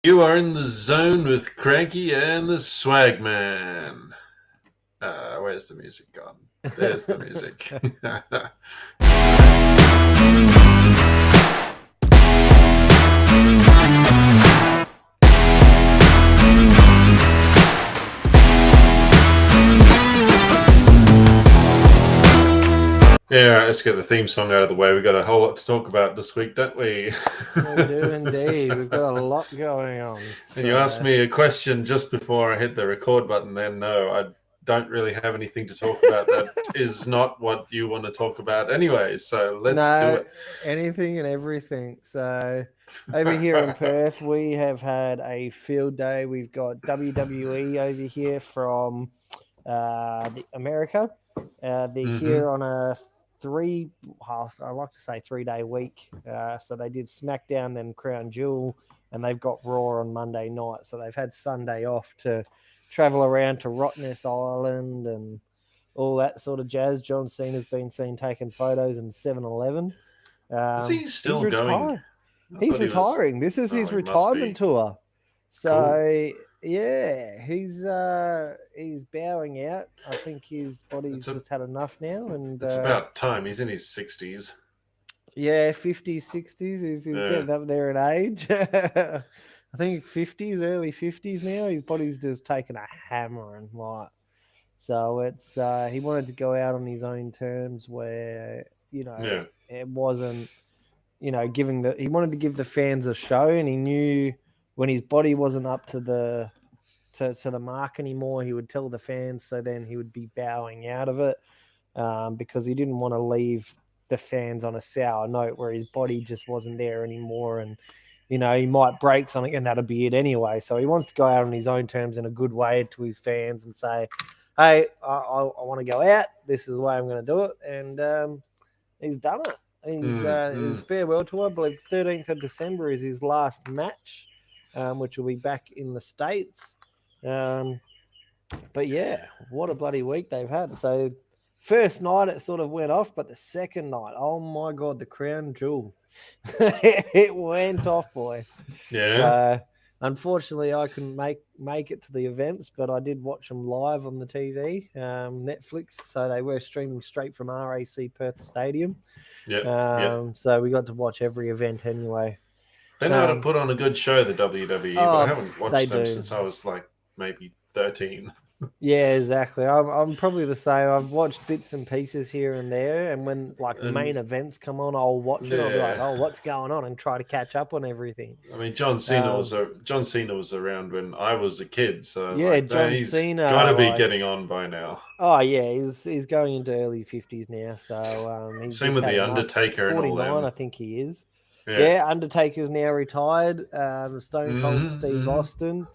You are in the zone with Cranky and the Swagman. Where's the music gone? There's the music. Yeah, let's get the theme song out of the way. We've got a whole lot to talk about this week, don't we? We do indeed. We've got a lot going on. And you asked me a question just before I hit the record button. Then no, I don't really have anything to talk about. That is not what you want to talk about anyway. So let's do No, it. anything and everything. So, over here in Perth, we have had a field day. We've got WWE over here from America. They're Mm-hmm. here on a I like to say 3 day week. So they did SmackDown, then Crown Jewel, and they've got Raw on Monday night. So they've had Sunday off to travel around to Rottnest Island and all that sort of jazz. John Cena's been seen taking photos in 7-Eleven. Is he He's still going? retiring. I He's thought he was. retiring. This is Oh, his he must retirement be. tour. Cool. So yeah, he's bowing out. I think his It's body's a, just had enough now, and it's about time. He's in his 60s. yeah, 50s, 60s. He's Yeah. getting up there in age. I think 50s, early 50s now. His body's just taken a hammer and like. So it's he wanted to go out on his own terms, where Yeah. it wasn't giving he wanted to give the fans a show, and he knew when his body wasn't up to the mark anymore, he would tell the fans. So then he would be bowing out of it, because he didn't want to leave the fans on a sour note where his body just wasn't there anymore, and he might break something and that'll be it anyway. So he wants to go out on his own terms in a good way to his fans and say, hey, I want to go out. This is the way I'm going to do it. And he's done it. His Mm-hmm. farewell tour, I believe 13th of December is his last match, which will be back in the States. Um, but yeah, what a bloody week they've had. So first night it sort of went off, but the second night, oh my God, the crown jewel. It went off, boy. Yeah. So unfortunately, I couldn't make it to the events, but I did watch them live on the TV, Netflix. So they were streaming straight from RAC Perth Stadium. Yep. Yep. So we got to watch every event anyway. They know how to Um, put on a good show, the WWE, but I oh, haven't they watched them do. since I was like maybe 13. Yeah, exactly. I'm probably the same. I've watched bits and pieces here and there, and when like main And events come on, I'll watch it. I'll be like, yeah, "Oh, what's going on?" and try to catch up on everything. I mean Um, John Cena was around when I was a kid, so yeah, like John he's got Cena, to be like, getting on by now. oh yeah, he's going into early 50s now, so he's Same just with had the enough. Undertaker and all 49, I them. think he is. Yeah. Yeah, Undertaker's now retired. Stone Cold Mm-hmm, Steve mm-hmm. Austin.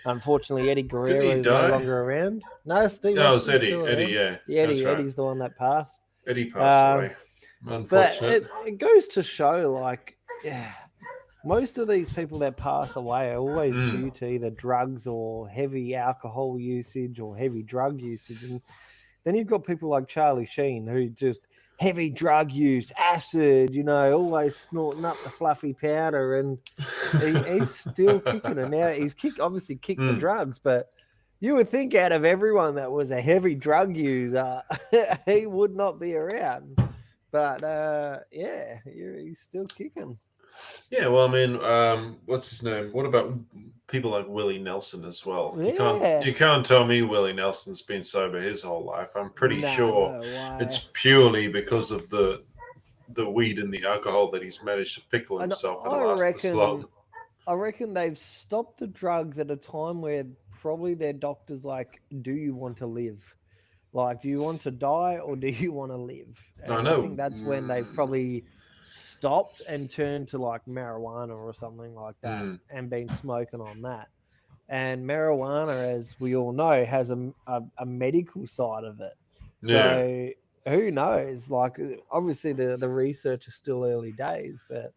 Unfortunately, Eddie Didn't he Guerrero is no die? longer around. No, Steve Oh, it's Austin's Eddie. still Eddie, around. yeah, Yeah, that's right. Eddie's the one that passed. Eddie passed Um, away. but Unfortunate. it goes to show, like, yeah, most of these people that pass away are always Mm. due to either drugs or heavy alcohol usage or heavy drug usage. And then you've got people like Charlie Sheen who just heavy drug use, acid, always snorting up the fluffy powder, and he's still kicking it. Now obviously kicked the Mm. drugs, but you would think out of everyone that was a heavy drug user, he would not be around. But yeah, he's still kicking. Yeah, well, I mean, what's his name? What about people like Willie Nelson as well? Yeah, You can't tell me Willie Nelson's been sober his whole life. I'm pretty nah, sure no way. it's purely because of the weed and the alcohol that he's managed to pickle And himself and I last this long. reckon I reckon they've stopped the drugs at a time where probably their doctor's like, "Do you want to live? Like, do you want to die or do you want to live?" I And I know. think that's when they've probably stopped and turned to like marijuana or something like that Mm, and been smoking on that. And marijuana, as we all know, has a medical side of it. yeah, So who knows? Like, obviously, the research is still early days, but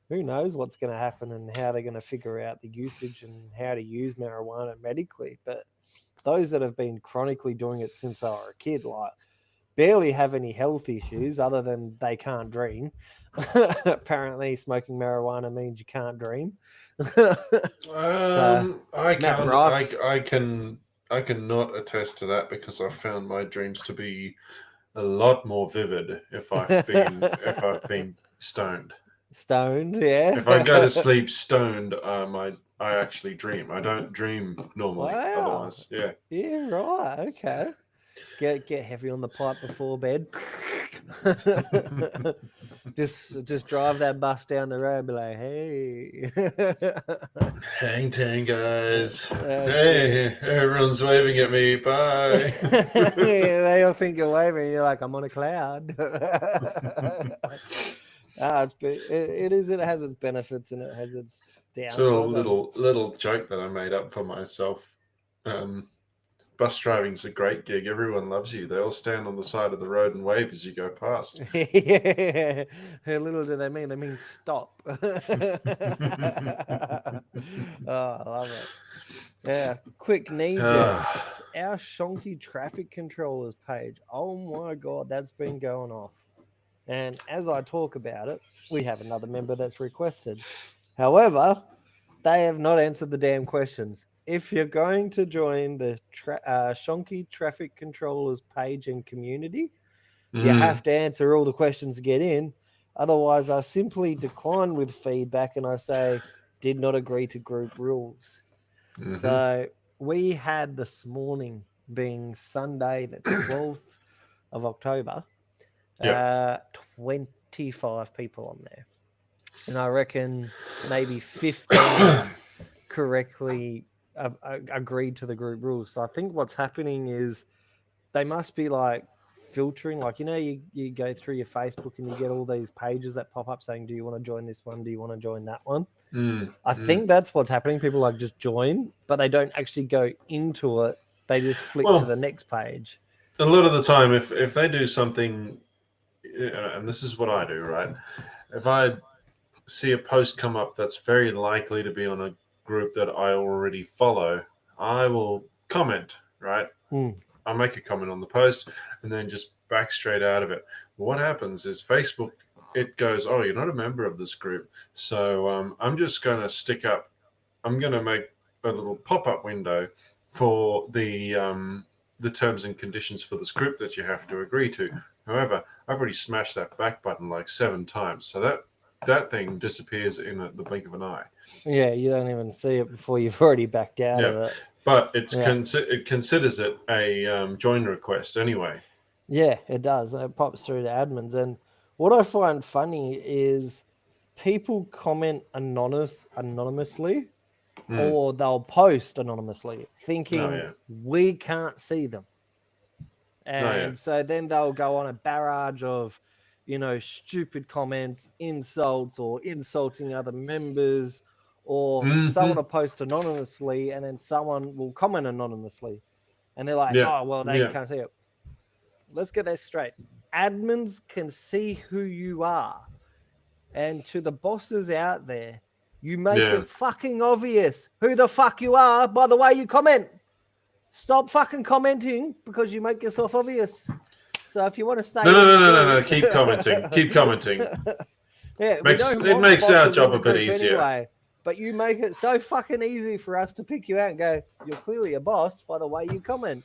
who knows what's going to happen and how they're going to figure out the usage and how to use marijuana medically. But those that have been chronically doing it since they were a kid, like barely have any health issues other than they can't dream. Apparently, smoking marijuana means you can't dream. I Matt can't. Rife, I cannot attest to that because I've found my dreams to be a lot more vivid if I've been stoned. stoned, yeah. If I go to sleep stoned, I actually dream. I don't dream normally. Wow. Otherwise, yeah. Yeah, right. Okay. Get heavy on the pipe before bed. just drive that bus down the road and be like, hey. Hang ten, guys. Hey, everyone's waving at me. Bye. They all think you're waving. You're like, I'm on a cloud. It has its benefits and it has its downsides. It's a little joke that I made up for myself. Bus driving's a great gig. Everyone loves you. They all stand on the side of the road and wave as you go past. Yeah. Little do they mean stop. Oh, I love it. Yeah, quick knee jerks. Our Shonky traffic controllers page. Oh my god, that's been going off. And as I talk about it, we have another member that's requested. However, they have not answered the damn questions. If you're going to join the Shonky traffic controllers page and community, you have to answer all the questions to get in. Otherwise, I simply decline with feedback and I say, did not agree to group rules. Mm-hmm. So we had this morning, being Sunday, the 12th of October, 25 people on there. And I reckon maybe 15 correctly agreed to the group rules. So I think what's happening is they must be like filtering, like, you know, you go through your Facebook and you get all these pages that pop up saying, do you want to join this one? Do you want to join that one? I think that's what's happening. People like just join, but they don't actually go into it. They just flick to the next page. A lot of the time, if they do something, and this is what I do, right? If I see a post come up that's very likely to be on a group that I already follow, I will comment, right? I'll make a comment on the post and then just back straight out of it. What happens is Facebook, it goes, oh, you're not a member of this group. So I'm just going to I'm going to make a little pop-up window for the terms and conditions for this group that you have to agree to. However, I've already smashed that back button like 7 times. So that thing disappears in the blink of an eye. Yeah, you don't even see it before you've already backed out of it. But it considers it a join request anyway. Yeah, it does. It pops through to admins. And what I find funny is people comment anonymously or they'll post anonymously thinking we can't see them. And so then they'll go on a barrage of, you know, stupid comments, insults, or insulting other members, or someone will post anonymously and then someone will comment anonymously. And they're like, oh, well, they can't see it. Let's get that straight. Admins can see who you are. And to the bosses out there, you make it fucking obvious who the fuck you are by the way you comment. Stop fucking commenting because you make yourself obvious. So if you want to stay... No. Keep commenting. Keep commenting. It makes our job a bit easier. Anyway, but you make it so fucking easy for us to pick you out and go, you're clearly a boss by the way you comment.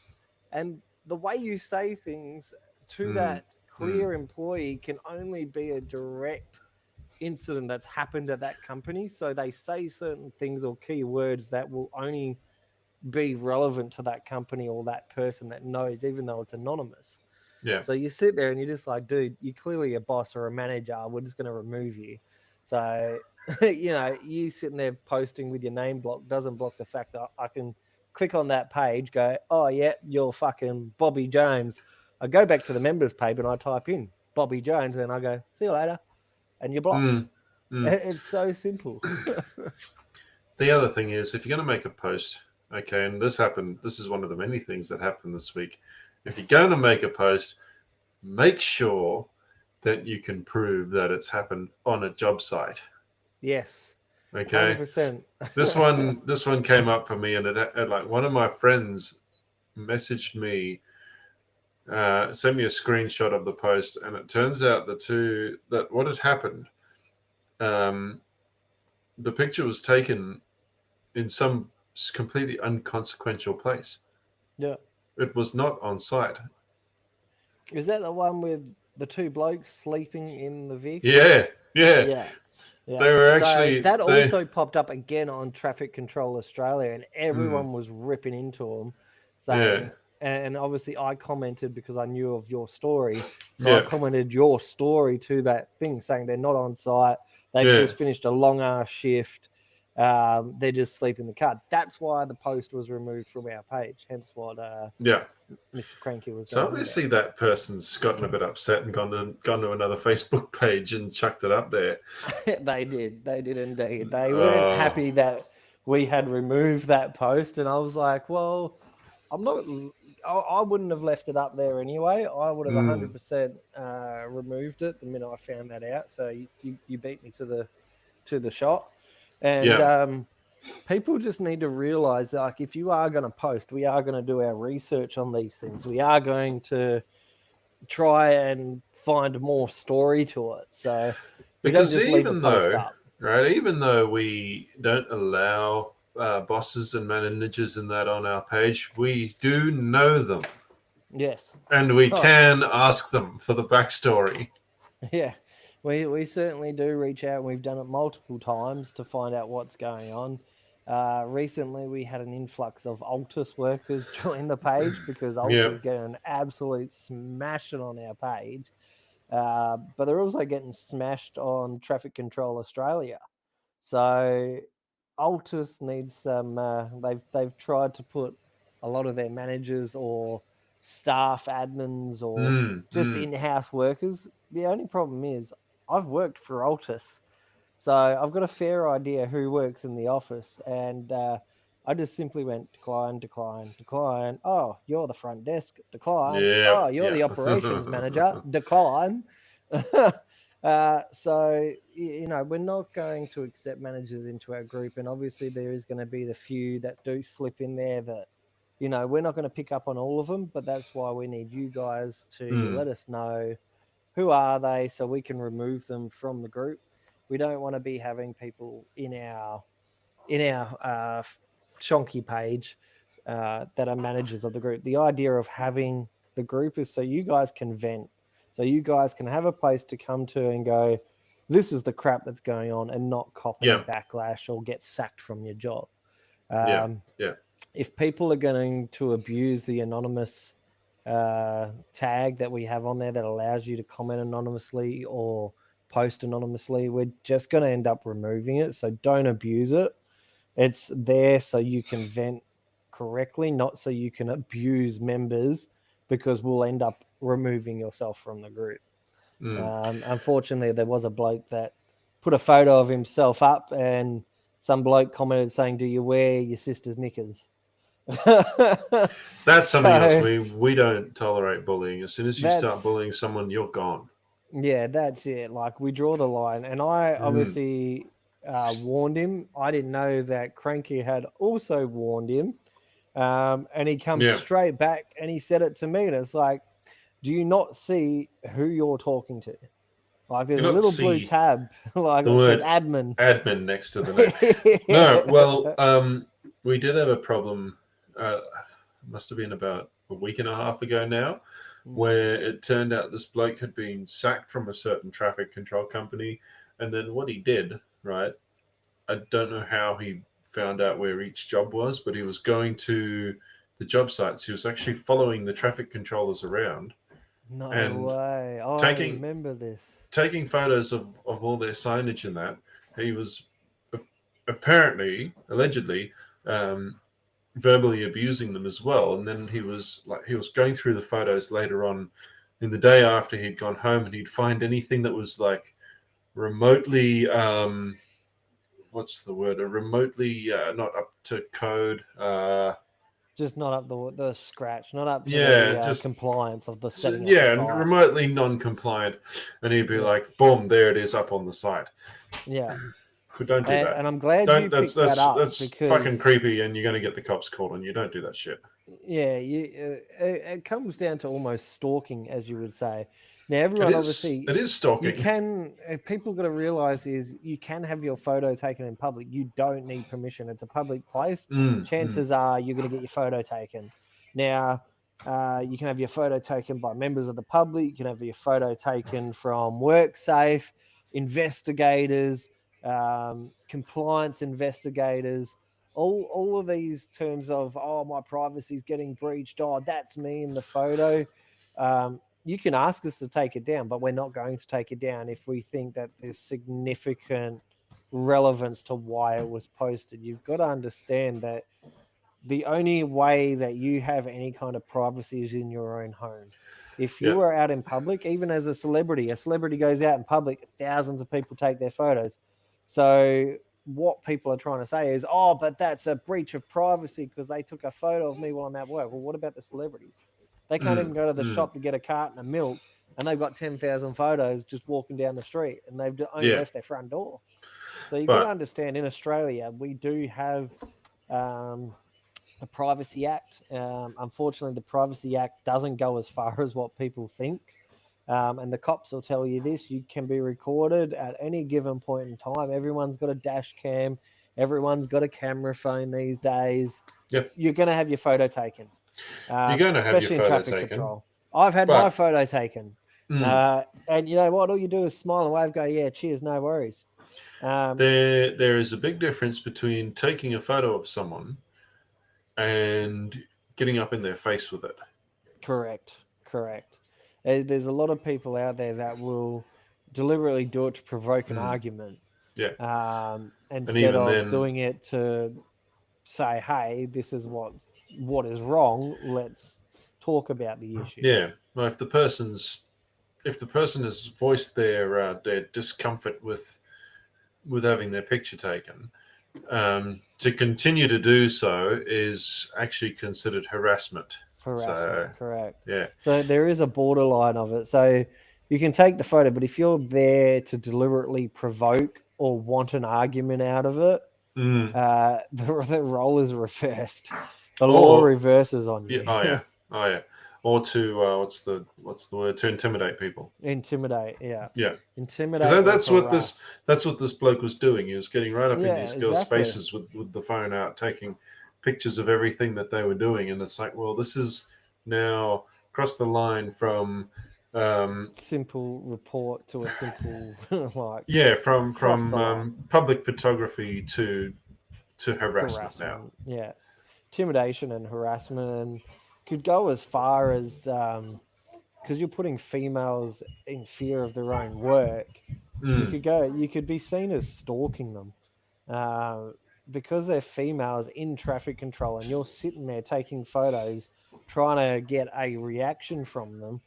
And the way you say things to that clear employee can only be a direct incident that's happened at that company. So they say certain things or keywords that will only be relevant to that company or that person that knows, even though it's anonymous. Yeah. So you sit there and you're just like, dude, you're clearly a boss or a manager. We're just going to remove you. So, you know, you sitting there posting with your name block doesn't block the fact that I can click on that page, go, oh, yeah, you're fucking Bobby Jones. I go back to the members page and I type in Bobby Jones and I go, see you later. And you're blocked. It's so simple. The other thing is, if you're going to make a post, okay, and this is one of the many things that happened this week. If you're going to make a post, make sure that you can prove that it's happened on a job site. Yes. Okay. 100%. This one came up for me, and it like one of my friends messaged me sent me a screenshot of the post, and it turns out that what had happened, the picture was taken in some completely inconsequential place. Yeah. It was not on site. Is that the one with the two blokes sleeping in the vehicle? Yeah. Yeah. They were actually that also popped up again on Traffic Control Australia, and everyone was ripping into them, saying, and obviously I commented because I knew of your story, so I commented your story to that thing, saying they're not on site, they've just finished a long ass shift, they're just sleeping in the car. That's why the post was removed from our page. Hence what Mr. Cranky was. So obviously that person's gotten a bit upset and gone to another Facebook page and chucked it up there. They did indeed. They weren't happy that we had removed that post, and I was like, well, I wouldn't have left it up there anyway. I would have 100% removed it the minute I found that out. So you beat me to the shot, and people just need to realize, like, if you are going to post, we are going to do our research on these things. We are going to try and find more story to it. So because even though we don't allow bosses and managers and that on our page, we do know them. Yes. And we can ask them for the backstory. Yeah. We certainly do reach out. We've done it multiple times to find out what's going on. Recently, we had an influx of Altus workers join the page because Altus getting an absolute smashing on our page. But they're also getting smashed on Traffic Control Australia. So Altus needs some. They've tried to put a lot of their managers or staff admins or just in-house workers. The only problem is I've worked for Altus, so I've got a fair idea who works in the office, and I just simply went decline. Oh, you're the front desk. Decline. Oh, you're the operations manager. Decline. So, we're not going to accept managers into our group, and obviously there is going to be the few that do slip in there that, we're not going to pick up on all of them, but that's why we need you guys to let us know who are they so we can remove them from the group. We don't want to be having people in our Shonky page that are managers of the group. The idea of having the group is so you guys can vent, so you guys can have a place to come to and go, this is the crap that's going on, and not cop any backlash or get sacked from your job. If people are going to abuse the anonymous tag that we have on there that allows you to comment anonymously or post anonymously, we're just going to end up removing it. So don't abuse it. It's there so you can vent correctly, not so you can abuse members, because we'll end up removing yourself from the group. Unfortunately, there was a bloke that put a photo of himself up, and some bloke commented saying, do you wear your sister's knickers? That's something else. We don't tolerate bullying. As soon as you start bullying someone, you're gone. Yeah, that's it. Like, we draw the line, and I obviously warned him. I didn't know that Cranky had also warned him, and he comes straight back and he said it to me, and it's like, do you not see who you're talking to? Like, there's a little blue tab, like it says admin next to the name. No, well, we did have a problem. Must have been about a week and a half ago now, where it turned out this bloke had been sacked from a certain traffic control company. And then what he did, right, I don't know how he found out where each job was, but he was going to the job sites. He was actually following the traffic controllers around. No way. Oh, I remember this. Taking photos of all their signage and that. He was allegedly, verbally abusing them as well. And then he was going through the photos later on in the day after he'd gone home, and he'd find anything that was like remotely remotely not up to code, just not up the scratch, not up to the compliance of the setting. Remotely non-compliant, and he'd be like, boom, there it is up on the site. Don't do that. And I'm glad you picked that up. That's fucking creepy, and you're going to get the cops called on you. Don't do that shit. Yeah, it comes down to almost stalking, as you would say. Now, It everyone is. obviously, It is you stalking. can, people got to realize is you can have your photo taken in public. You don't need permission. It's a public place. Mm. Chances are you're going to get your photo taken. Now, you can have your photo taken by members of the public. You can have your photo taken from WorkSafe, investigators, compliance investigators, all of these terms of, oh, my privacy is getting breached, oh, that's me in the photo. You can ask us to take it down, but we're not going to take it down if we think that there's significant relevance to why it was posted. You've got to understand that the only way that you have any kind of privacy is in your own home. If Yeah. you are out in public, even as a celebrity goes out in public, thousands of people take their photos. So what people are trying to say is, oh, but that's a breach of privacy because they took a photo of me while I'm at work. Well, what about the celebrities? They can't even go to the shop to get a carton of milk, and they've got 10,000 photos just walking down the street, and they've only left their front door. So you've got to understand, in Australia, we do have the Privacy Act. Unfortunately, the Privacy Act doesn't go as far as what people think. And the cops will tell you this: you can be recorded at any given point in time. Everyone's got a dash cam. Everyone's got a camera phone these days. Yep. You're going to have your photo taken. You're going to have your especially in photo traffic taken. control. I've had my photo taken. And you know what? All you do is smile and wave, go, yeah, cheers, no worries. There is a big difference between taking a photo of someone and getting up in their face with it. Correct. There's a lot of people out there that will deliberately do it to provoke an argument. Yeah. Instead of doing it to say, hey, this is what is wrong. Let's talk about the issue. Yeah. Well, if the person has voiced their discomfort with having their picture taken, to continue to do so is actually considered harassment. Correct. Yeah. So there is a borderline of it. So you can take the photo, but if you're there to deliberately provoke or want an argument out of it, the role is reversed. The law reverses on you. Oh yeah. Or to what's the word? To intimidate people. Intimidate. Yeah. Intimidate. Because that's what this bloke was doing. He was getting right up in these girls' faces with the phone out, taking pictures of everything that they were doing, and it's like, well, this is now crossed the line from simple report to a simple from public photography to harassment now. Yeah, intimidation and harassment, and could go as far as because you're putting females in fear of their own work. You could be seen as stalking them because they're females in traffic control, and you're sitting there taking photos, trying to get a reaction from them.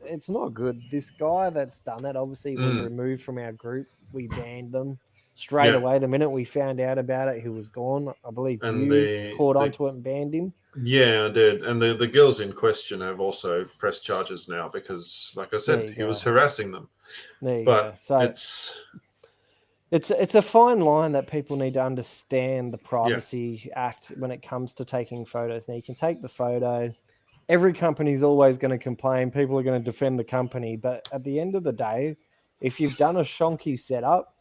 It's not good. This guy that's done that obviously was removed from our group. We banned them straight away. The minute we found out about it, he was gone. I believe you caught onto it and banned him. Yeah, I did. And the girls in question have also pressed charges now because, like I said, he was harassing them. There you go. So it's a fine line that people need to understand the Privacy Act when it comes to taking photos. Now, you can take the photo. Every company is always going to complain. People are going to defend the company. But at the end of the day, if you've done a shonky setup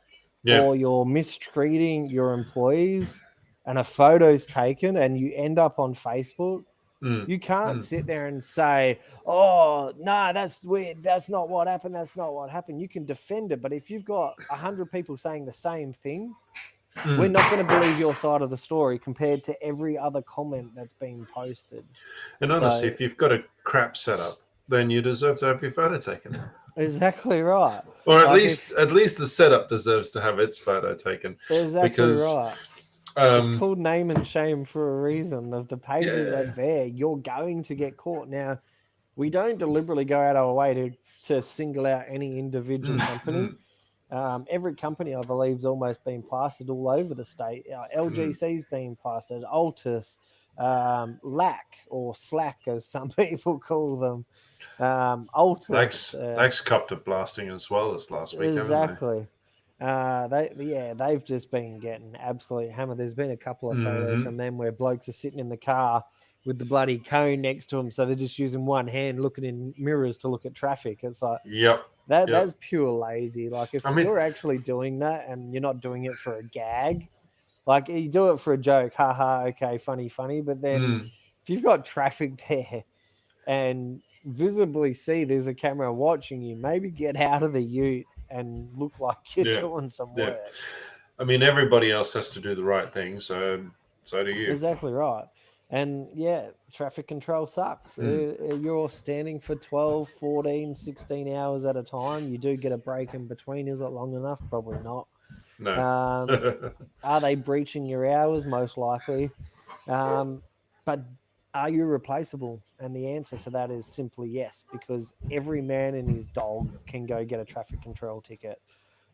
or you're mistreating your employees and a photo's taken and you end up on Facebook, you can't sit there and say, oh, no, that's weird. That's not what happened. That's not what happened. You can defend it. But if you've got 100 people saying the same thing, we're not going to believe your side of the story compared to every other comment that's been posted. And honestly, if you've got a crap setup, then you deserve to have your photo taken. Exactly right. Or at least the setup deserves to have its photo taken. Exactly right. It's called name and shame for a reason. The pages are there. You're going to get caught. Now, we don't deliberately go out our way to single out any individual company. Every company, I believe, has almost been plastered all over the state. LGC's been plastered, Altus, LAC or Slack, as some people call them. Altus. LAC's copped a blasting as well this last week. Exactly. They've just been getting absolutely hammered. There's been a couple of photos from them where blokes are sitting in the car with the bloody cone next to them, so they're just using one hand looking in mirrors to look at traffic. It's like Yep. that's pure lazy. Like if I mean, you're actually doing that and you're not doing it for a gag, like you do it for a joke, haha, okay, funny, but then if you've got traffic there and visibly see there's a camera watching you, maybe get out of the ute and look like you're doing some work. I mean, everybody else has to do the right thing, so do you. Exactly right. And yeah, traffic control sucks. You're standing for 12, 14, 16 hours at a time. You do get a break in between. Is it long enough? Probably not. No. Are they breaching your hours? Most likely. But are you replaceable? And the answer to that is simply yes, because every man and his dog can go get a traffic control ticket.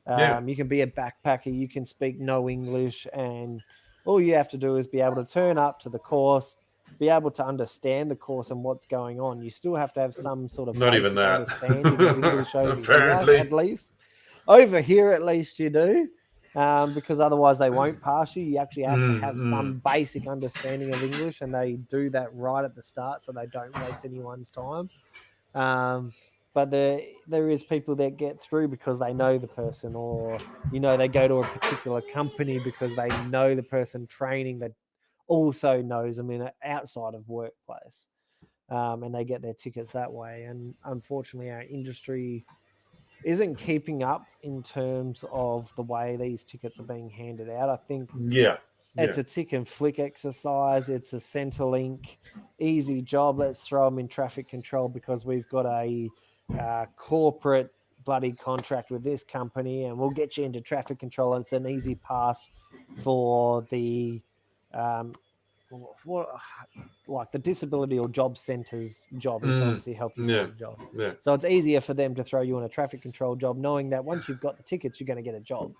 You can be a backpacker, you can speak no English, and all you have to do is be able to turn up to the course, be able to understand the course and what's going on. You still have to have some sort of not basic even that understanding of English over apparently. here, at least. Over here, at least you do. Because otherwise they won't pass you. You actually have to have some basic understanding of English, and they do that right at the start so they don't waste anyone's time. But there is people that get through because they know the person, or they go to a particular company because they know the person training that also knows them in an outside of workplace, and they get their tickets that way. And unfortunately, our industry isn't keeping up in terms of the way these tickets are being handed out. I think it's a tick and flick exercise. It's a Centrelink easy job. Let's throw them in traffic control because we've got a corporate bloody contract with this company, and we'll get you into traffic control. And it's an easy pass for the like the disability or job centers job is obviously helping find jobs. So it's easier for them to throw you on a traffic control job, knowing that once you've got the tickets, you're going to get a job.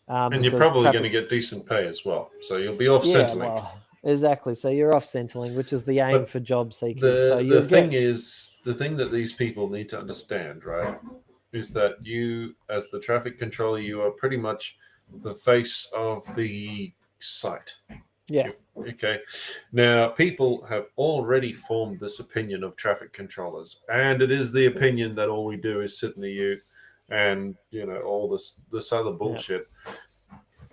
And you're probably going to get decent pay as well. So you'll be off Centrelink. Well, exactly. So you're off Centrelink, which is the aim for job seekers. The thing that these people need to understand, right, is that you, as the traffic controller, you are pretty much the face of the site. Yeah. Okay. Now, people have already formed this opinion of traffic controllers, and it is the opinion that all we do is sit in the ute and all this other bullshit.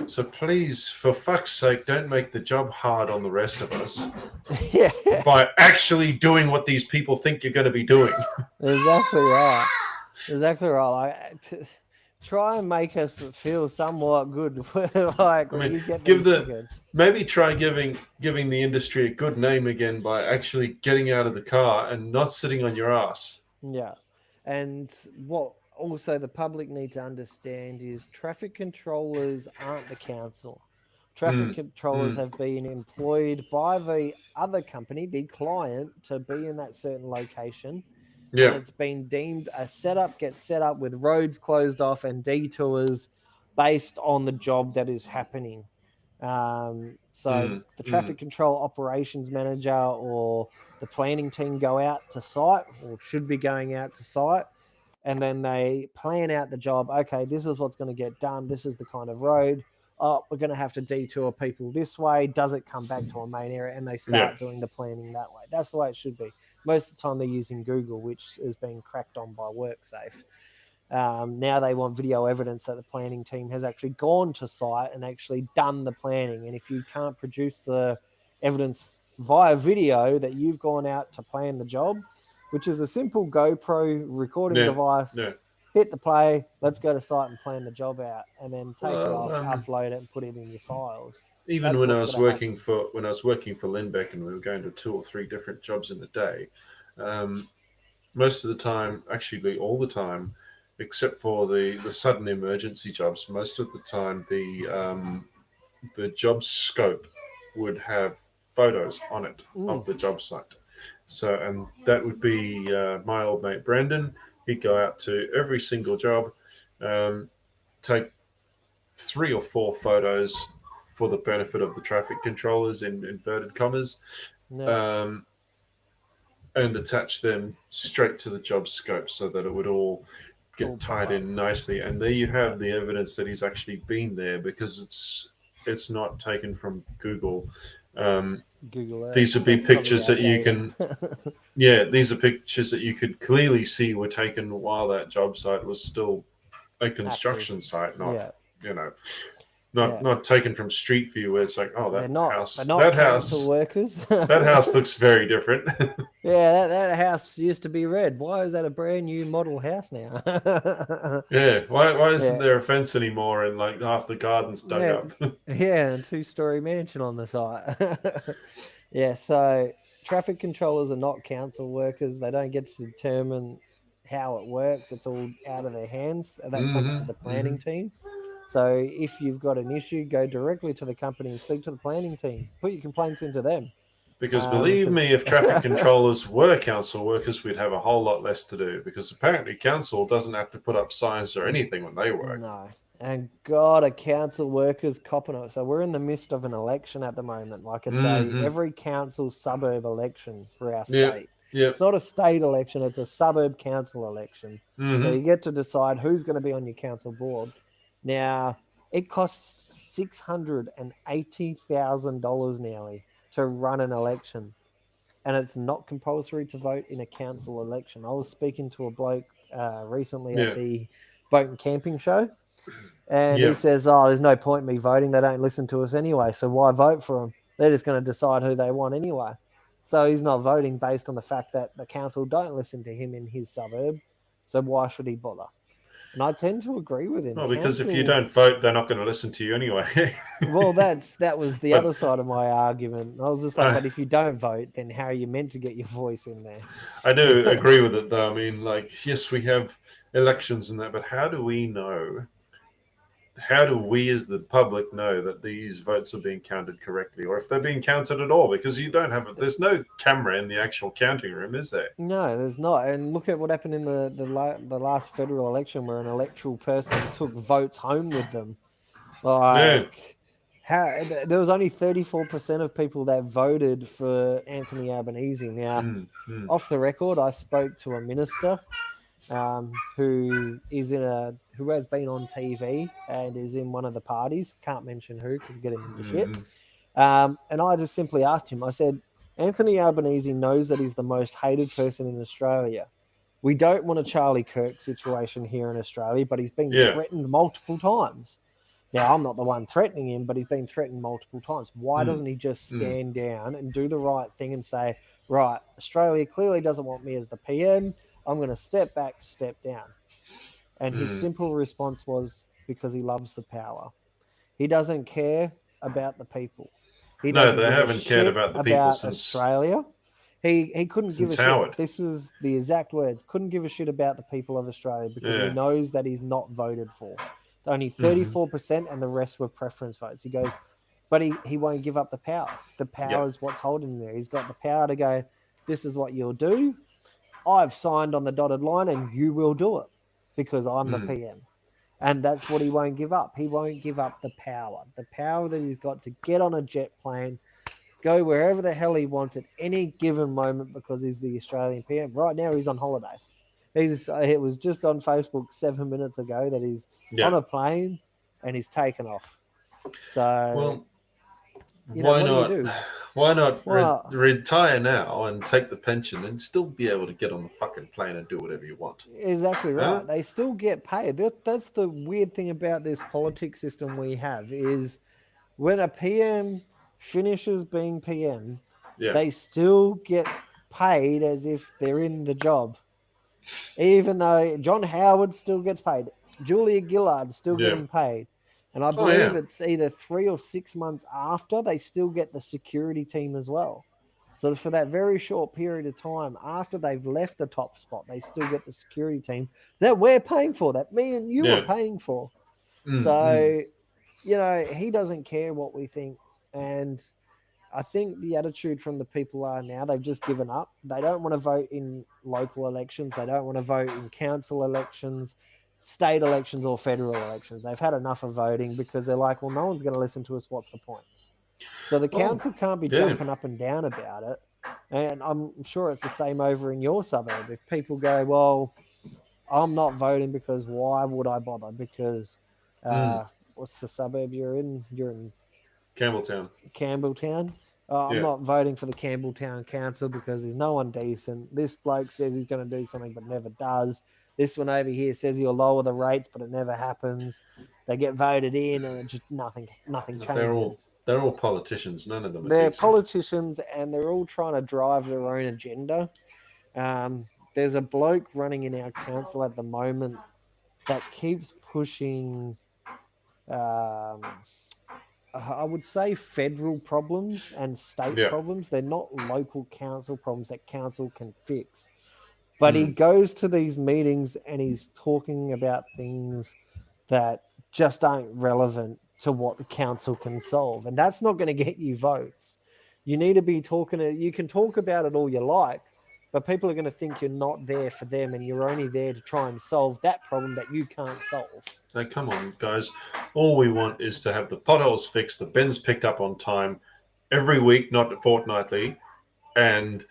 So please, for fuck's sake, don't make the job hard on the rest of us by actually doing what these people think you're going to be doing. Exactly right. Try and make us feel somewhat good. Like, you get maybe try giving the industry a good name again by actually getting out of the car and not sitting on your ass. Yeah, and what also the public need to understand is traffic controllers aren't the council. Traffic controllers have been employed by the other company, the client, to be in that certain location. Yeah. And it's been deemed a setup gets set up with roads closed off and detours based on the job that is happening. The traffic control operations manager or the planning team go out to site, or should be going out to site, and then they plan out the job. Okay, this is what's going to get done. This is the kind of road. Oh, we're going to have to detour people this way. Does it come back to a main area? And they start doing the planning that way. That's the way it should be. Most of the time they're using Google, which is being cracked on by WorkSafe. Now they want video evidence that the planning team has actually gone to site and actually done the planning. And if you can't produce the evidence via video that you've gone out to plan the job, which is a simple GoPro recording device, hit the play, let's go to site and plan the job out, and then take it off, upload it, and put it in your files. Even when I was working for Lindbeck and we were going to 2 or 3 different jobs in a day, most of the time, actually all the time, except for the sudden emergency jobs, most of the time the job scope would have photos on it of the job site. So, and that would be my old mate Brandon. He'd go out to every single job, take 3 or 4 photos for the benefit of the traffic controllers in inverted commas, and attach them straight to the job scope so that it would all get tied in nicely. And there you have the evidence that he's actually been there, because it's not taken from Google. Google Earth. These would be That's probably pictures that you outdated. can. Yeah, these are pictures that you could clearly see were taken while that job site was still a construction site, not Yeah, you know, yeah. not taken from street view where it's like, oh, They're that not. They're house, not that council house, workers. that house looks very different. Yeah, that house used to be red. Why is that a brand new model house now? Yeah, why isn't Yeah, there a fence anymore and like half the garden's dug yeah, up? yeah, and two-story mansion on the site. Yeah, so traffic controllers are not council workers. They don't get to determine how it works. It's all out of their hands. That comes to the planning team. So if you've got an issue, go directly to the company and speak to the planning team. Put your complaints into them. Because believe me, if traffic controllers were council workers, we'd have a whole lot less to do. Because apparently, council doesn't have to put up signs or anything when they work. No. And God, a council workers copping it. So we're in the midst of an election at the moment. Like it's every council suburb election for our state. Yeah. It's not a state election, it's a suburb council election. So you get to decide who's going to be on your council board. Now, it costs $680,000 nearly to run an election. And it's not compulsory to vote in a council election. I was speaking to a bloke recently at the Boat and Camping show. And he says, oh, there's no point in me voting. They don't listen to us anyway. So why vote for them? They're just going to decide who they want anyway. So he's not voting based on the fact that the council don't listen to him in his suburb. So why should he bother? And I tend to agree with him. Well, because if you don't vote, they're not going to listen to you anyway. Well, that was the other side of my argument. I was just like, but if you don't vote, then how are you meant to get your voice in there? I do agree with it, though. I mean, like, yes, we have elections and that, but how do we know? How do we as the public know that these votes are being counted correctly, or if they're being counted at all? Because you don't have there's no camera in the actual counting room, is there? No, there's not. And look at what happened in the last federal election, where an electoral person took votes home with them. Like, how there was only 34% of people that voted for Anthony Albanese. Now, off the record, I spoke to a minister who has been on TV and is in one of the parties. Can't mention who because get him into shit. And I just simply asked him. I said, Anthony Albanese knows that he's the most hated person in Australia. We don't want a Charlie Kirk situation here in Australia, but he's been threatened multiple times. Now, I'm not the one threatening him, but he's been threatened multiple times. Why doesn't he just stand down and do the right thing and say, right, Australia clearly doesn't want me as the PM. I'm going to step back, step down. And his simple response was because he loves the power. He doesn't care about the people. They haven't cared about the people since Australia. He couldn't give a Howard. shit. This was the exact words. Couldn't give a shit about the people of Australia because he knows that he's not voted for. Only 34% and the rest were preference votes. He goes, but he won't give up the power. The power is what's holding him there. He's got the power to go, this is what you'll do. I've signed on the dotted line and you will do it because I'm the PM. And that's what he won't give up. He won't give up the power that he's got to get on a jet plane, go wherever the hell he wants at any given moment because he's the Australian PM. Right now he's on holiday. It was just on Facebook 7 minutes ago that he's on a plane and he's taken off. So, why not retire now and take the pension and still be able to get on the fucking plane and do whatever you want? Exactly right. Huh? They still get paid. That's the weird thing about this politics system we have is when a PM finishes being PM, they still get paid as if they're in the job. Even though John Howard still gets paid. Julia Gillard's still getting paid. And I believe it's either 3 or 6 months after they still get the security team as well. So for that very short period of time after they've left the top spot, they still get the security team that we're paying for, that me and you are paying for. So, he doesn't care what we think. And I think the attitude from the people are now they've just given up. They don't want to vote in local elections. They don't want to vote in council elections, state elections or federal elections. They've had enough of voting because they're like, well, no one's going to listen to us. What's the point? So the council can't be jumping up and down about it. And I'm sure it's the same over in your suburb. If people go, well, I'm not voting because why would I bother? Because what's the suburb you're in? You're in Campbelltown. I'm Yeah. not voting for the Campbelltown Council because there's no one decent. This bloke says he's going to do something but never does. This one over here says he'll lower the rates, but it never happens. They get voted in, and it just nothing changes. They're all politicians. None of them are They're decent. politicians, and they're all trying to drive their own agenda. There's a bloke running in our council at the moment that keeps pushing. I would say federal problems and state Yeah. problems. They're not local council problems that council can fix. But he goes to these meetings and he's talking about things that just aren't relevant to what the council can solve. And that's not going to get you votes. You need to be you can talk about it all you like, but people are going to think you're not there for them and you're only there to try and solve that problem that you can't solve. Hey, come on, guys. All we want is to have the potholes fixed, the bins picked up on time every week, not fortnightly, and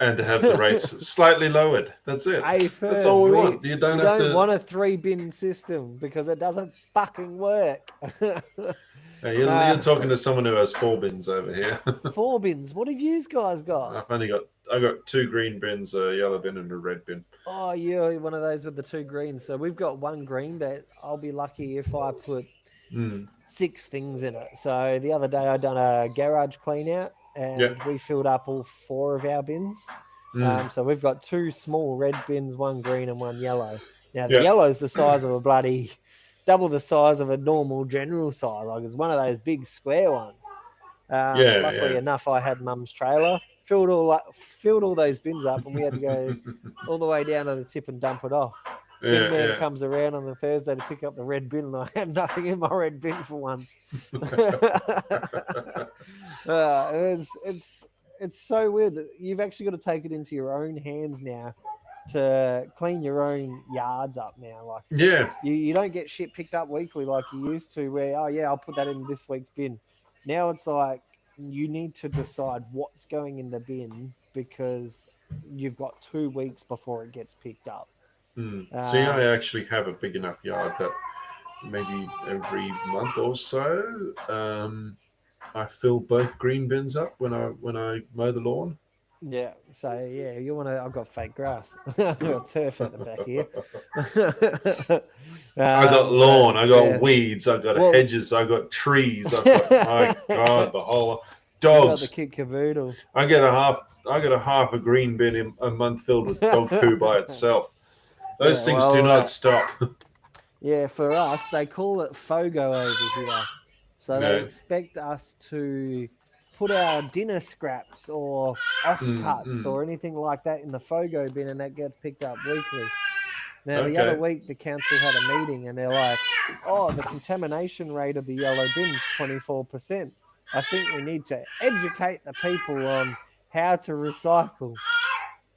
to have the rates slightly lowered. That's it. That's all we want. You don't have to want a 3-bin system because it doesn't fucking work. Hey, you're talking to someone who has 4 bins over here. 4 bins. What have you guys got? I got 2 green bins, a yellow bin, and a red bin. Oh, you're one of those with the 2 greens. So we've got 1 green that I'll be lucky if I put 6 things in it. So the other day I done a garage clean out and we filled up all 4 of our bins. So we've got 2 small red bins, 1 green and 1 yellow. Now the yellow's the size of a bloody double the size of a normal general size. Like it's one of those big square ones. Luckily enough, I had Mum's trailer, filled all those bins up, and we had to go all the way down to the tip and dump it off. Bin man comes around on the Thursday to pick up the red bin, and I had nothing in my red bin for once. It's so weird that you've actually got to take it into your own hands now to clean your own yards up now. Like you don't get shit picked up weekly like you used to where, I'll put that in this week's bin. Now it's like you need to decide what's going in the bin because you've got 2 weeks before it gets picked up. See, I actually have a big enough yard that maybe every month or so I fill both green bins up when I mow the lawn. Yeah, so I've got fake grass. I've got turf at the back here. I got lawn, I got weeds, I got hedges, I got trees, I've got my God, the whole dogs. The kid caboodle. I get a half a green bin in a month filled with dog poo by itself. Those things do not stop. Yeah, for us, they call it FOGO over here. So they expect us to put our dinner scraps or offcuts or anything like that in the FOGO bin, and that gets picked up weekly. Now, the other week, the council had a meeting, and they're like, the contamination rate of the yellow bin is 24%. I think we need to educate the people on how to recycle.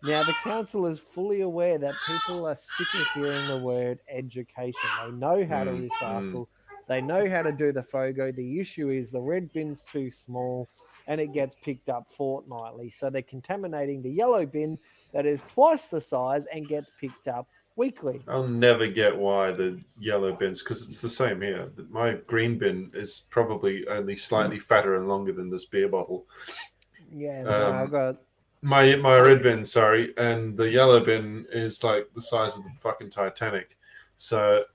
Now, the council is fully aware that people are sick of hearing the word education. They know how to recycle. They know how to do the FOGO. The issue is the red bin's too small and it gets picked up fortnightly. So they're contaminating the yellow bin that is twice the size and gets picked up weekly. I'll never get why the yellow bins, because it's the same here. My green bin is probably only slightly fatter and longer than this beer bottle. Yeah, I've got... My red bin, sorry, and the yellow bin is like the size of the fucking Titanic. So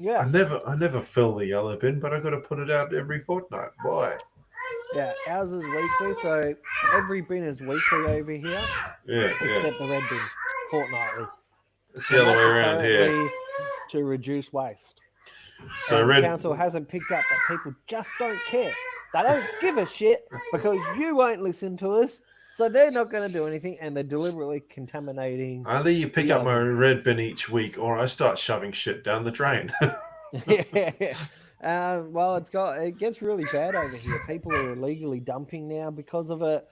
I never fill the yellow bin, but I got to put it out every fortnight. Why? Yeah, ours is weekly, so every bin is weekly over here. Except the red bin, fortnightly. It's the other way around here. To reduce waste. So the council hasn't picked up that people just don't care. They don't give a shit because you won't listen to us. So they're not going to do anything, and they're deliberately contaminating. Either you pick up my red bin each week, or I start shoving shit down the drain. Well, it gets really bad over here. People are illegally dumping now because of it.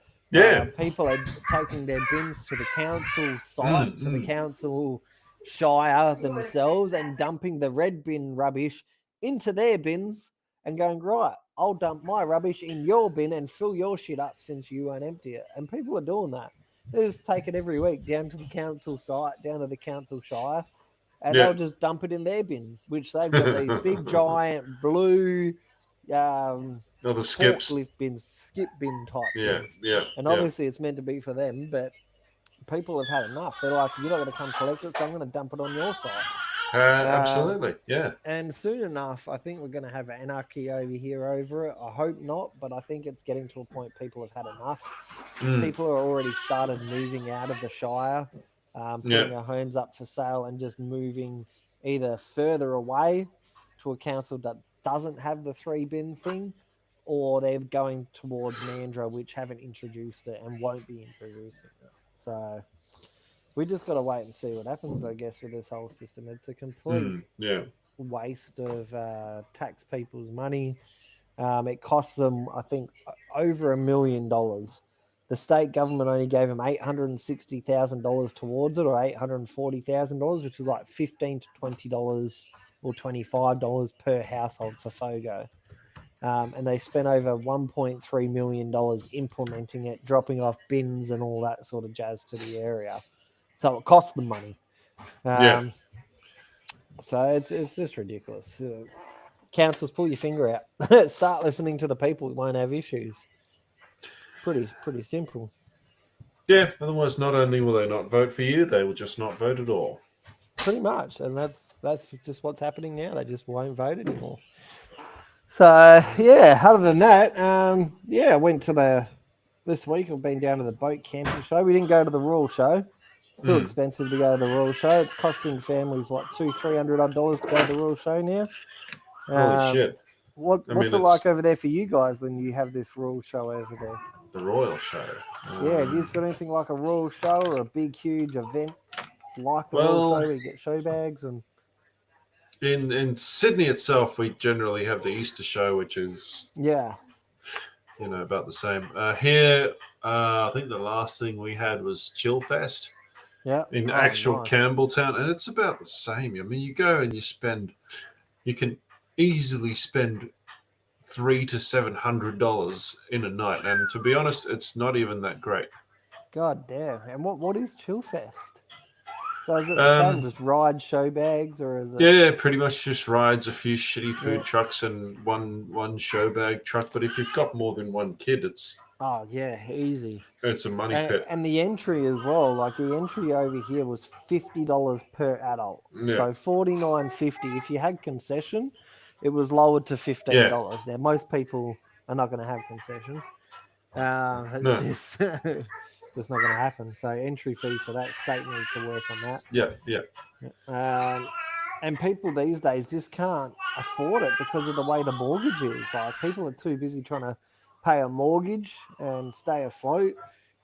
People are taking their bins to the council site, to the council shire themselves, and dumping the red bin rubbish into their bins and going, right, I'll dump my rubbish in your bin and fill your shit up since you won't empty it. And people are doing that. They just take it every week down to the council site, down to the council shire, and they'll just dump it in their bins, which they've got these big, giant, blue Oh, the skips. forklift bins, skip bin type Yeah, things. yeah, And yeah. obviously it's meant to be for them, but people have had enough. They're like, you're not going to come collect it, so I'm going to dump it on your site. Absolutely, yeah. And soon enough, I think we're going to have anarchy over here over it. I hope not, but I think it's getting to a point people have had enough. People are already started moving out of the Shire, putting their homes up for sale and just moving either further away to a council that doesn't have the 3-bin thing, or they're going towards Mandurah, which haven't introduced it and won't be introducing it. So we just got to wait and see what happens, I guess, with this whole system. It's a complete waste of tax people's money. It cost them, I think, over $1 million. The state government only gave them $860,000 towards it, or $840,000, which is like $15 to $20 or $25 per household for FOGO. And they spent over $1.3 million implementing it, dropping off bins and all that sort of jazz to the area. So it cost them money. So it's just ridiculous. Councils, pull your finger out. Start listening to the people who won't have issues. Pretty simple. Yeah, otherwise not only will they not vote for you, they will just not vote at all. Pretty much. And that's just what's happening now. They just won't vote anymore. So yeah, other than that, I went to this week I've been down to the boat camping show. We didn't go to the Royal Show. Too expensive to go to the Royal Show. It's costing families what $200-300 to go to the Royal Show now. Holy shit! What's it like over there for you guys when you have this Royal Show over there? The Royal Show. Yeah, have you got anything like a Royal Show or a big huge event like the Royal Show where you get show bags and? In Sydney itself, we generally have the Easter show, which is about the same. Here, I think the last thing we had was Chill Fest. Yeah. In actual Campbelltown, and it's about the same. I mean, you go and you can easily spend $300 to $700 in a night, and to be honest, it's not even that great. God damn! And what is Chill Fest? So is it the same, just ride show bags, or is it? Yeah, pretty much just rides, a few shitty food trucks, and one show bag truck. But if you've got more than one kid, it's easy. It's a money pit. And the entry as well. Like the entry over here was $50 per adult, so $49.50. If you had concession, it was lowered to $15. Now most people are not going to have concessions. Just not going to happen. So entry fees for that, state needs to work on that. Yeah. And people these days just can't afford it because of the way the mortgage is. Like people are too busy trying to pay a mortgage and stay afloat.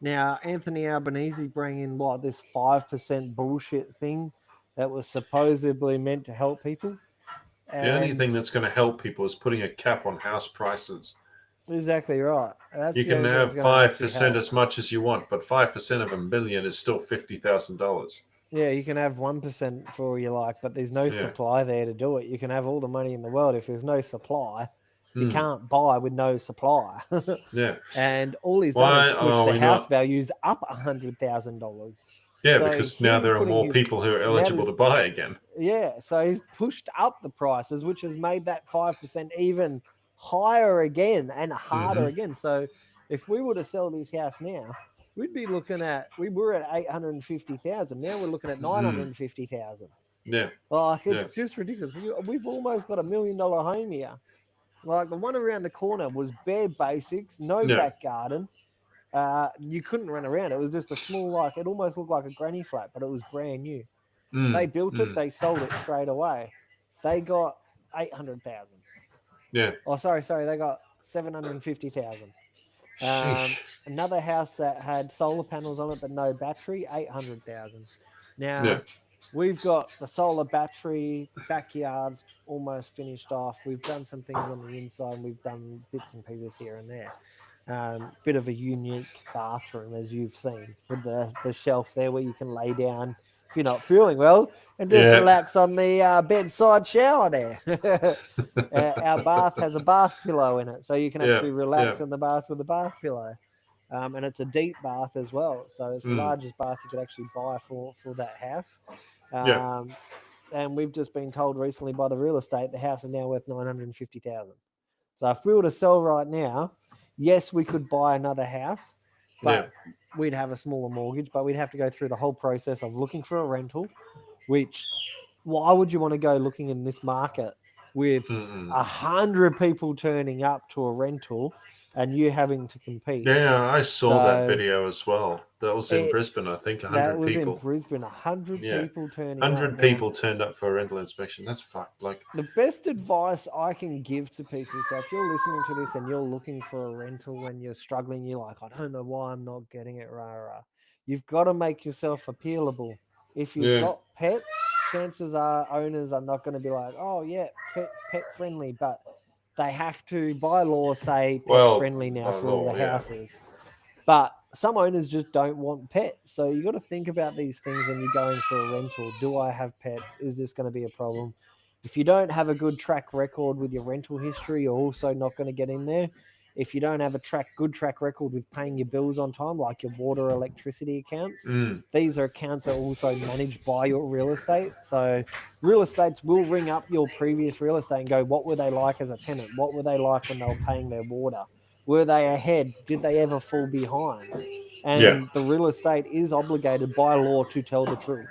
Now Anthony Albanese bringing this 5% bullshit thing that was supposedly meant to help people. The only thing that's going to help people is putting a cap on house prices. Exactly right. You can have 5% as much as you want, but 5% of $1 million is still $50,000. Yeah, you can have 1% for all you like, but there's no supply there to do it. You can have all the money in the world. If there's no supply, you can't buy with no supply. And all he's done is push the house values up $100,000. Yeah, so because now there are more people who are eligible to buy again. Yeah, so he's pushed up the prices, which has made that 5% even higher again and harder again. So if we were to sell this house now, we'd be looking at, we were at 850,000. Now we're looking at 950,000. Yeah. Like it's just ridiculous. We've almost got $1 million home here. Like the one around the corner was bare basics, no back garden. You couldn't run around. It was just a small, it almost looked like a granny flat, but it was brand new. They built it, they sold it straight away. They got 800,000. Yeah. Oh, sorry. They got 750,000. Another house that had solar panels on it but no battery, 800,000. Now we've got the solar battery, backyards almost finished off. We've done some things on the inside, and we've done bits and pieces here and there. Bit of a unique bathroom, as you've seen, with the shelf there where you can lay down if you're not feeling well, and just relax on the bedside shower there. Our bath has a bath pillow in it, so you can actually relax in the bath with a bath pillow. And it's a deep bath as well, so it's the largest bath you could actually buy for that house. And we've just been told recently by the real estate the house is now worth $950,000. So if we were to sell right now, yes, we could buy another house, but we'd have a smaller mortgage, but we'd have to go through the whole process of looking for a rental, which why would you want to go looking in this market with 100 people turning up to a rental and you having to compete? Yeah, I saw that video as well. That was in Brisbane, I think. 100 that was people. in Brisbane. 100 people turning 100 up. people turned up for a rental inspection. That's fucked. Like, the best advice I can give to people. So if you're listening to this and you're looking for a rental and you're struggling, you're like, I don't know why I'm not getting it. You've got to make yourself appealable. If you've got pets, chances are owners are not going to be like, oh yeah, pet friendly, but they have to by law say pet friendly now for all the houses. But some owners just don't want pets. So you got to think about these things when you're going for a rental. Do I have pets? Is this going to be a problem? If you don't have a good track record with your rental history, you're also not going to get in there. If you don't have a good track record with paying your bills on time, like your water, electricity accounts, these are accounts that are also managed by your real estate. So real estates will ring up your previous real estate and go, what were they like as a tenant? What were they like when they were paying their water? Were they ahead? Did they ever fall behind? And the real estate is obligated by law to tell the truth.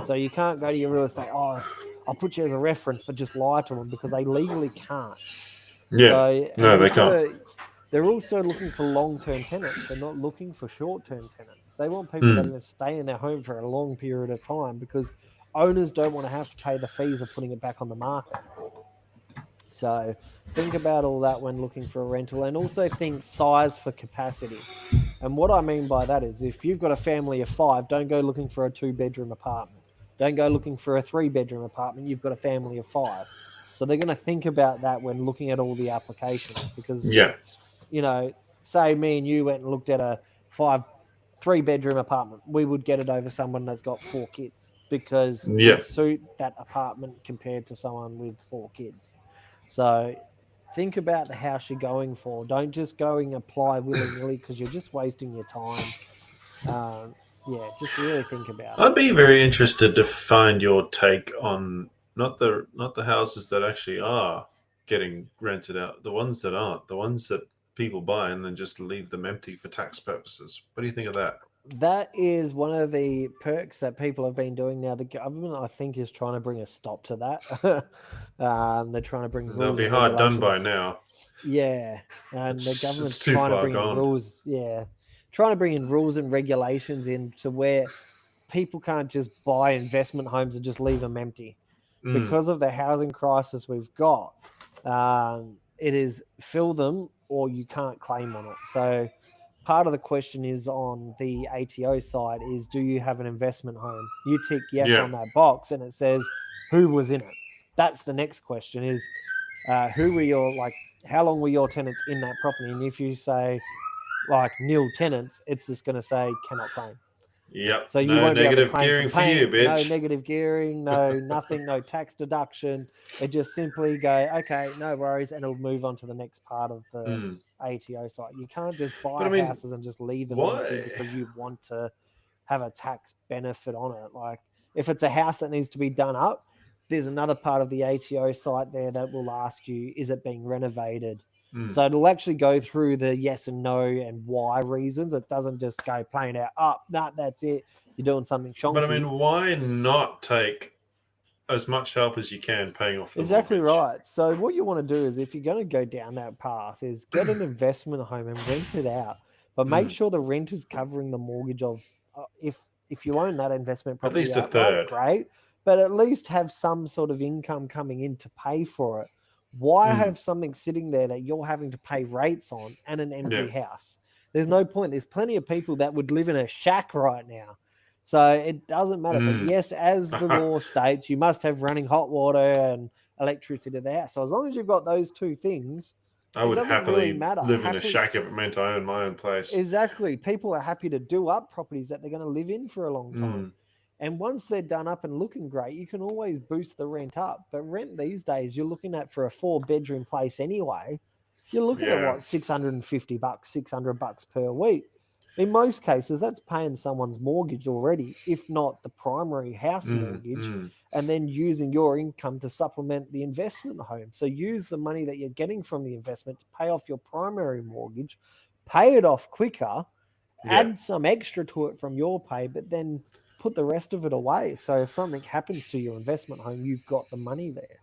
So you can't go to your real estate, oh, I'll put you as a reference, but just lie to them because they legally can't. Yeah. So, they can't. They're also looking for long-term tenants. They're not looking for short-term tenants. They want people that are going to stay in their home for a long period of time because owners don't want to have to pay the fees of putting it back on the market. So think about all that when looking for a rental, and also think size for capacity. And what I mean by that is if you've got a family of 5, don't go looking for a 2-bedroom apartment. Don't go looking for a 3-bedroom apartment. You've got a family of 5. So they're going to think about that when looking at all the applications because, say me and you went and looked at a 3-bedroom apartment, we would get it over someone that's got 4 kids because it suit that apartment compared to someone with 4 kids. So think about the house you're going for. Don't just go and apply willy-nilly because you're just wasting your time. Just really think about it. I'd be very interested to find your take on not the houses that actually are getting rented out, the ones that aren't, the ones that people buy and then just leave them empty for tax purposes. What do you think of that? That is one of the perks that people have been doing now. The government, I think, is trying to bring a stop to that. They're trying to bring rules. They'll be hard done by now. Yeah, and the government's trying to bring rules. Yeah, trying to bring in rules and regulations into where people can't just buy investment homes and just leave them empty. Because of the housing crisis we've got, it is fill them or you can't claim on it. So part of the question is on the ATO side is, do you have an investment home? You tick yes on that box and it says who was in it. That's the next question is who were your, how long were your tenants in that property? And if you say nil tenants, it's just going to say cannot claim. Yep. So you won't negative be able to claim gearing for you, bitch. No negative gearing, no nothing, no tax deduction. It just simply go, okay, no worries, and it'll move on to the next part of the ATO site. You can't just buy houses and just leave them empty because you want to have a tax benefit on it. If it's a house that needs to be done up, there's another part of the ATO site there that will ask you, is it being renovated? So it'll actually go through the yes and no and why reasons. It doesn't just go plain out, that's it. You're doing something shonky. But why not take as much help as you can paying off the Exactly mortgage? Right. So what you want to do is if you're going to go down that path is get an investment home and rent it out. But make sure the rent is covering the mortgage of if you own that investment property. At least a third. Great. But at least have some sort of income coming in to pay for it. Why have something sitting there that you're having to pay rates on and an empty house? There's no point. There's plenty of people that would live in a shack right now. So it doesn't matter. But yes, as the law states, you must have running hot water and electricity to the house. So as long as you've got those two things, I would happily live in a shack if it meant I owned my own place. Exactly. People are happy to do up properties that they're going to live in for a long time. And once they're done up and looking great, you can always boost the rent up. But rent these days, you're looking at for a 4-bedroom place anyway, you're looking at what, $650, $600 per week. In most cases, that's paying someone's mortgage already, if not the primary house mortgage. and then using your income to supplement the investment home. So use the money that you're getting from the investment to pay off your primary mortgage, pay it off quicker, add some extra to it from your pay, but then put the rest of it away. So if something happens to your investment home, you've got the money there.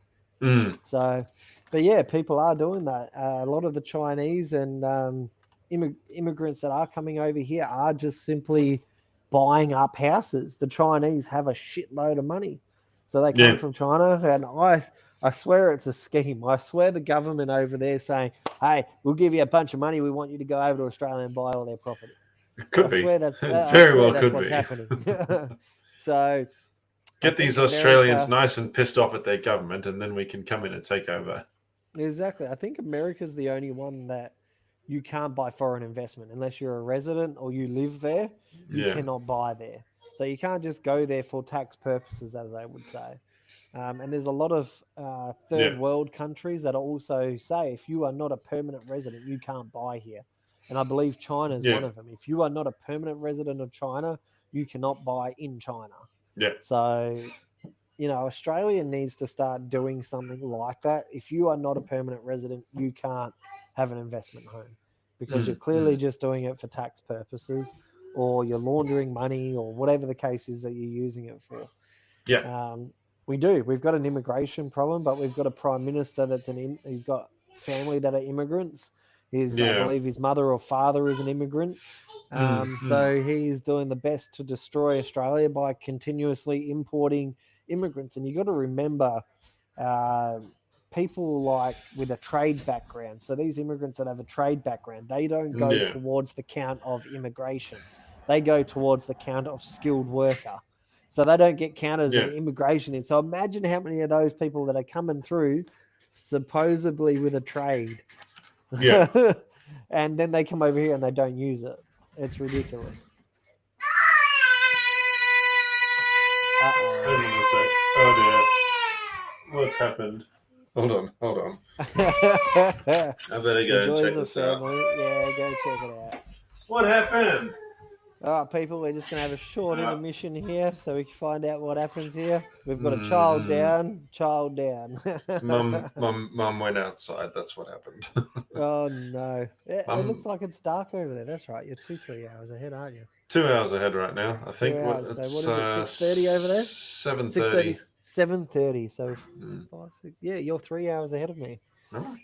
So, but yeah, people are doing that. A lot of the Chinese and immigrants that are coming over here are just simply buying up houses. The Chinese have a shitload of money. So they come from China, and I swear it's a scheme. I swear the government over there saying, hey, we'll give you a bunch of money. We want you to go over to Australia and buy all their property. It could be. Very well could be. Happening. So get these Australians nice and pissed off at their government, and then we can come in and take over. Exactly. I think America's the only one that you can't buy foreign investment unless you're a resident or you live there. You cannot buy there. So you can't just go there for tax purposes, as they would say. And there's a lot of third world countries that also say if you are not a permanent resident, you can't buy here. And I believe China is one of them. If you are not a permanent resident of China, you cannot buy in China. Yeah. So, Australia needs to start doing something like that. If you are not a permanent resident, you can't have an investment home because you're clearly just doing it for tax purposes, or you're laundering money, or whatever the case is that you're using it for. Yeah. We've got an immigration problem, but we've got a prime minister he's got family that are immigrants. I believe his mother or father is an immigrant. So he's doing the best to destroy Australia by continuously importing immigrants. And you got to remember people like with a trade background. So these immigrants that have a trade background, they don't go towards the count of immigration. They go towards the count of skilled worker. So they don't get counted as an immigration. So imagine how many of those people that are coming through supposedly with a trade. Yeah. And then they come over here and they don't use it. It's ridiculous. Oh dear. What's happened? Hold on. I better go and check this out. Yeah, go check it out. What happened? All right, people, we're just going to have a short intermission here so we can find out what happens here. We've got a child down. Mum went outside. That's what happened. Oh, no. It looks like it's dark over there. That's right. You're 2-3 hours ahead, aren't you? 2 hours ahead right now. I think it's so what is it, 6:30 over there? 7:30. 7:30. So 5, 6. Yeah, you're 3 hours ahead of me.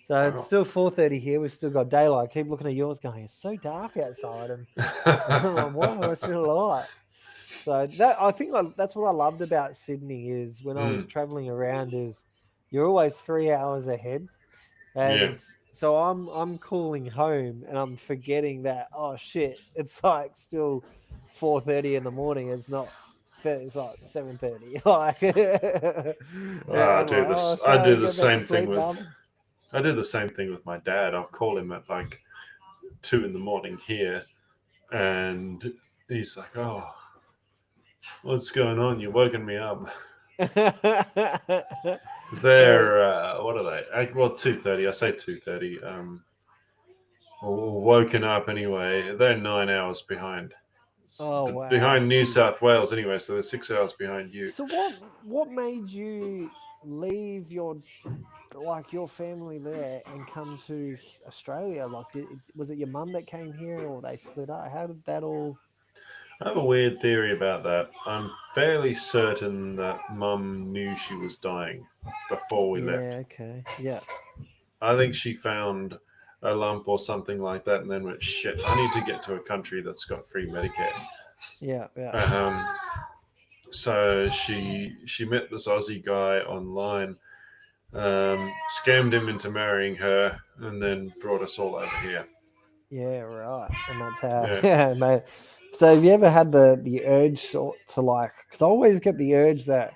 So it's still 4:30 here. We've still got daylight. Keep looking at yours going, it's so dark outside. And I'm like, wow, it's still light. So I think that's what I loved about Sydney is when I was traveling around is you're always 3 hours ahead. And so I'm calling home and I'm forgetting that, oh shit, it's like still 4:30 in the morning. It's like 7:30. I do the same thing with I do the same thing with my dad. I'll call him at like 2 a.m. here, and he's like, "Oh, what's going on? You're woken me up." They're what are they? Well, 2:30. I say 2:30. Woken up anyway. They're 9 hours behind. Oh wow! Behind New South Wales anyway, so they're 6 hours behind you. So what made you leave your family there and come to Australia? Like, was it your mum that came here, or they split up? How did that all? I have a weird theory about that. I'm fairly certain that Mum knew she was dying before we left. Yeah. Okay. Yeah. I think she found a lump or something like that, and then went, "Shit, I need to get to a country that's got free Medicare." Yeah. So she met this Aussie guy online. Scammed him into marrying her, and then brought us all over here. Yeah, right. And that's how, mate. So have you ever had the urge to like, because I always get the urge that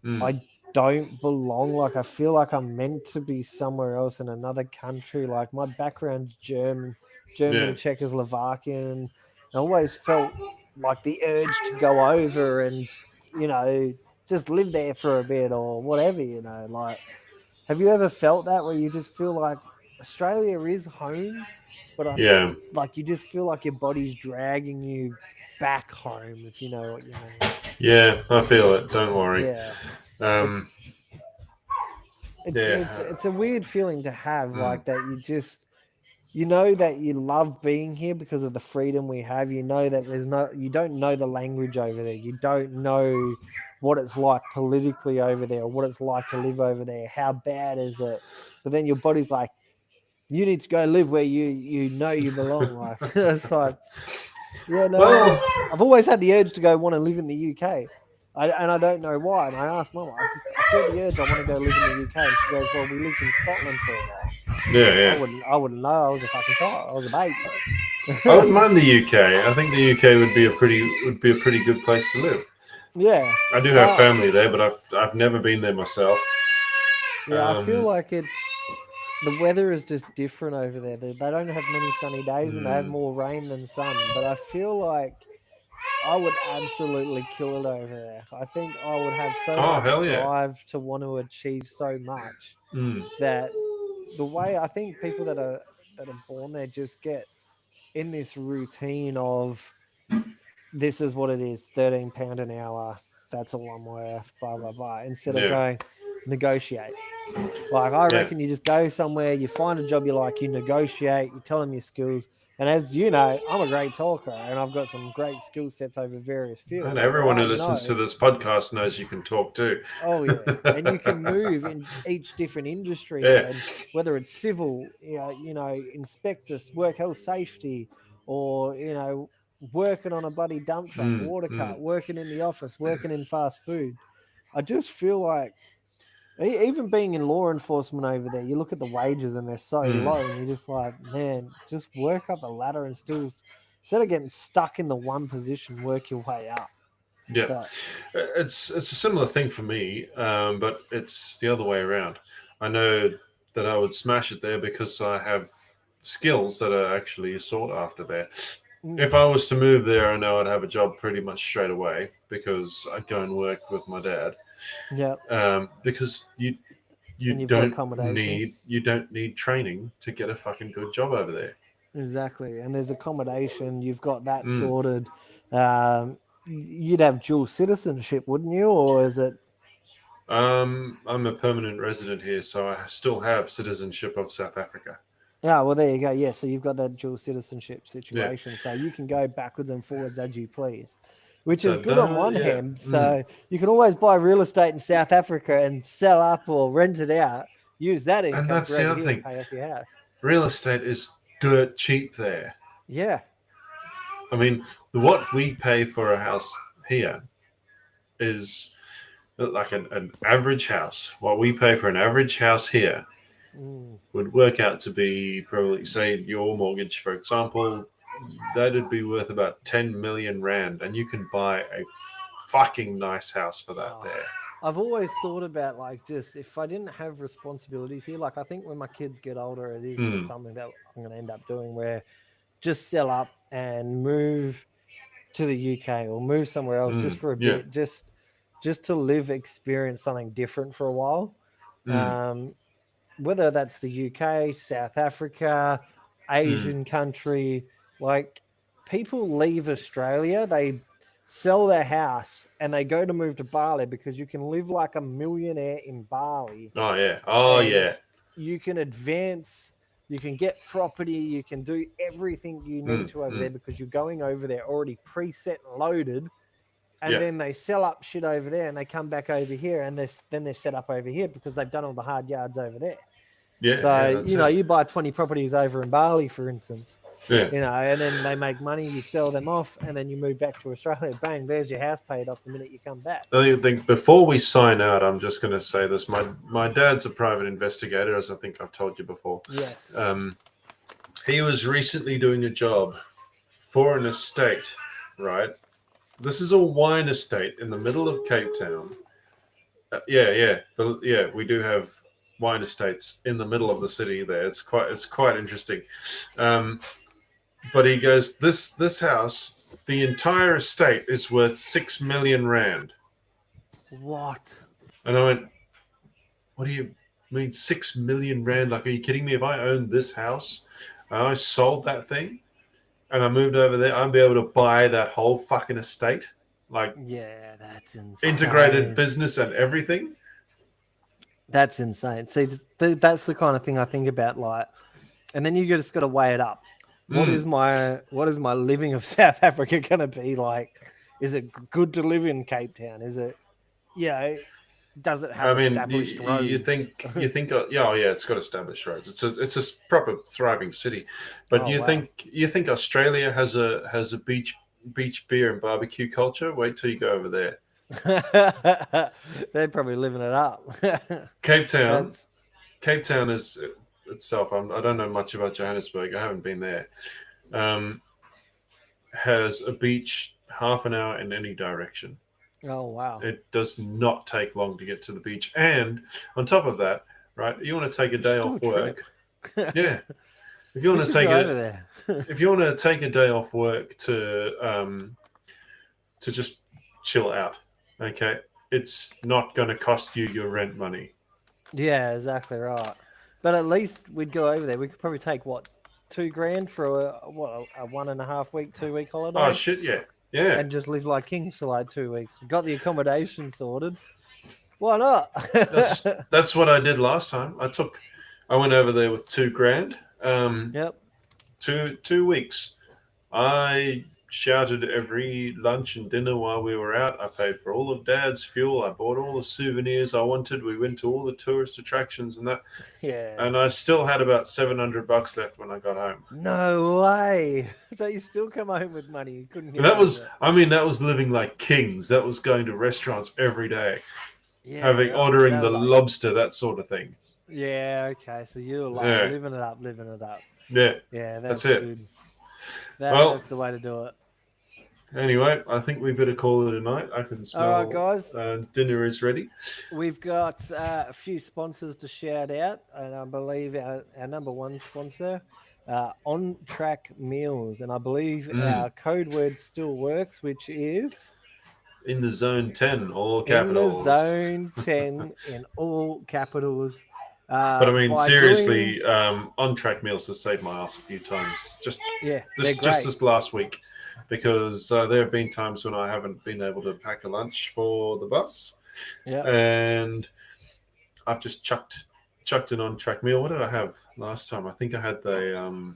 I don't belong. Like, I feel like I'm meant to be somewhere else in another country. Like, my background's German and Czechoslovakian. And I always felt like the urge to go over and, just live there for a bit or whatever, like. Have you ever felt that where you just feel like Australia is home, but like you just feel like your body's dragging you back home, if you know what you mean? Yeah, I feel it. Don't worry. Yeah. Um, It's a weird feeling to have, Mm. like that you know that you love being here because of the freedom we have. You know that you don't know the language over there. You don't know what it's like politically over there, what it's like to live over there. How bad is it? But then your body's like, you need to go live where you know you belong. Like it's like, yeah, no. Well- I've always had the urge to go want to live in the UK. And I don't know why. And I asked Mum, I feel the urge. I want to go live in the UK. And she goes, well, we lived in Scotland for a while. yeah. I wouldn't know. I was a fucking child. I was a baby. I wouldn't mind the UK. I think the UK would be a pretty good place to live. Yeah. I do have family there, but I've never been there myself. Yeah, I feel like the weather is just different over there. They don't have many sunny days and they have more rain than sun. But I feel like I would absolutely kill it over there. I think I would have so much drive to want to achieve so much that the way I think people that are born there just get in this routine of this is what it is, £13 an hour. That's all I'm worth, blah, blah, blah. Instead of going, negotiate. Like, I reckon you just go somewhere, you find a job you like, you negotiate, you tell them your skills. And as you know, I'm a great talker and I've got some great skill sets over various fields. And everyone who listens to this podcast knows you can talk too. Oh, yeah. And you can move in each different industry, and whether it's civil, inspectors, work health safety, or, working on a bloody dump truck, water cut, working in the office, working in fast food. I just feel like even being in law enforcement over there, you look at the wages and they're so low, and you're just like, man, just work up a ladder and still, instead of getting stuck in the one position, work your way up. Yeah, but it's a similar thing for me, but it's the other way around. I know that I would smash it there because I have skills that are actually sought after there. If I was to move there, I know I'd have a job pretty much straight away because I'd go and work with my dad. Yeah. Because you don't need training to get a fucking good job over there. Exactly, and there's accommodation. You've got that sorted. You'd have dual citizenship, wouldn't you? Or is it? I'm a permanent resident here, so I still have citizenship of South Africa. Oh, well, there you go. Yeah, so you've got that dual citizenship situation, so you can go backwards and forwards as you please, which is good on one hand. So you can always buy real estate in South Africa and sell up or rent it out. Use that income. And that's the other thing. Pay off your house. Real estate is dirt cheap there. Yeah. I mean, what we pay for a house here is like an average house. What we pay for an average house here would work out to be probably, say, your mortgage, for example, that'd be worth about 10 million rand, and you can buy a fucking nice house for that there. I've always thought about, like, just if I didn't have responsibilities here, like, I think when my kids get older, it is something that I'm going to end up doing, where just sell up and move to the UK or move somewhere else just for a bit, just to experience something different for a while. Whether that's the UK, South Africa, Asian country, like, people leave Australia, they sell their house and they go to move to Bali because you can live like a millionaire in Bali. Oh, yeah. Oh, yeah. You can advance, you can get property, you can do everything you need to over there because you're going over there already preset and loaded. And then they sell up shit over there and they come back over here and then they're set up over here because they've done all the hard yards over there. Yeah. So, you buy 20 properties over in Bali, for instance. Yeah. And then they make money, you sell them off, and then you move back to Australia. Bang, there's your house paid off the minute you come back. I think before we sign out, I'm just going to say this. My dad's a private investigator, as I think I've told you before. Yes. He was recently doing a job for an estate, right? This is a wine estate in the middle of Cape Town. We do have wine estates in the middle of the city there. It's quite interesting. But he goes, this house, the entire estate is worth 6 million rand. What? And I went, what do you mean 6 million rand? Like, are you kidding me? If I owned this house and I sold that thing and I moved over there, I'd be able to buy that whole fucking estate. like Yeah, that's insane. integrated business and everything. That's insane. See, that's the kind of thing I think about. Like, and then you just got to weigh it up. What is my living of South Africa going to be like? Is it good to live in Cape Town? Is it, does it have I mean, established roads? you think, yeah, it's got established roads. It's a proper thriving city, but Oh, wow. you think Australia has a beach beer and barbecue culture? Wait till you go over there. They're probably living it up. Cape Town, That's, Cape Town is itself. I don't know much about Johannesburg. I haven't been there. Has a beach half an hour in any direction. oh, wow. It does not take long to get to the beach. And on top of that, right, you want to take a day Do a off trip. work. Yeah. If you We want to should take go over there. if you want to take a day off work to just chill out, okay, it's not going to cost you your rent money. Yeah, exactly right. But at least we'd go over there. We could probably take what, $2,000 for a 1.5 week, 2 week holiday, Oh shit, yeah. and just live like kings for like 2 weeks. We got the accommodation sorted. Why not? That's what I did last time. I went over there with $2,000. Yep. 2 weeks. I shouted every lunch and dinner while we were out. I paid for all of Dad's fuel. I bought all the souvenirs I wanted. We went to all the tourist attractions and that. Yeah. And I still had about $700 left when I got home. No way. So you still come home with money. You couldn't get And that over was, it. I mean, that was living like kings. That was going to restaurants every day, Yeah, ordering that the was like- lobster, that sort of thing. Yeah, okay. So you were like Yeah. living it up. Yeah. Yeah, That's it. good. Well- That's the way to do it. Anyway, I think we better call it a night. I can smell. All right, guys. Dinner is ready. We've got a few sponsors to shout out, and I believe our number one sponsor, On Track Meals, and I believe our code word still works, which is In the zone 10, all in capitals. the zone 10 in all capitals. But I mean, by seriously, On Track Meals has saved my ass a few times. Just they're great. this last week, because there have been times when I haven't been able to pack a lunch for the bus, Yeah. and I've just chucked an On Track meal. What did I have last time? I think I had the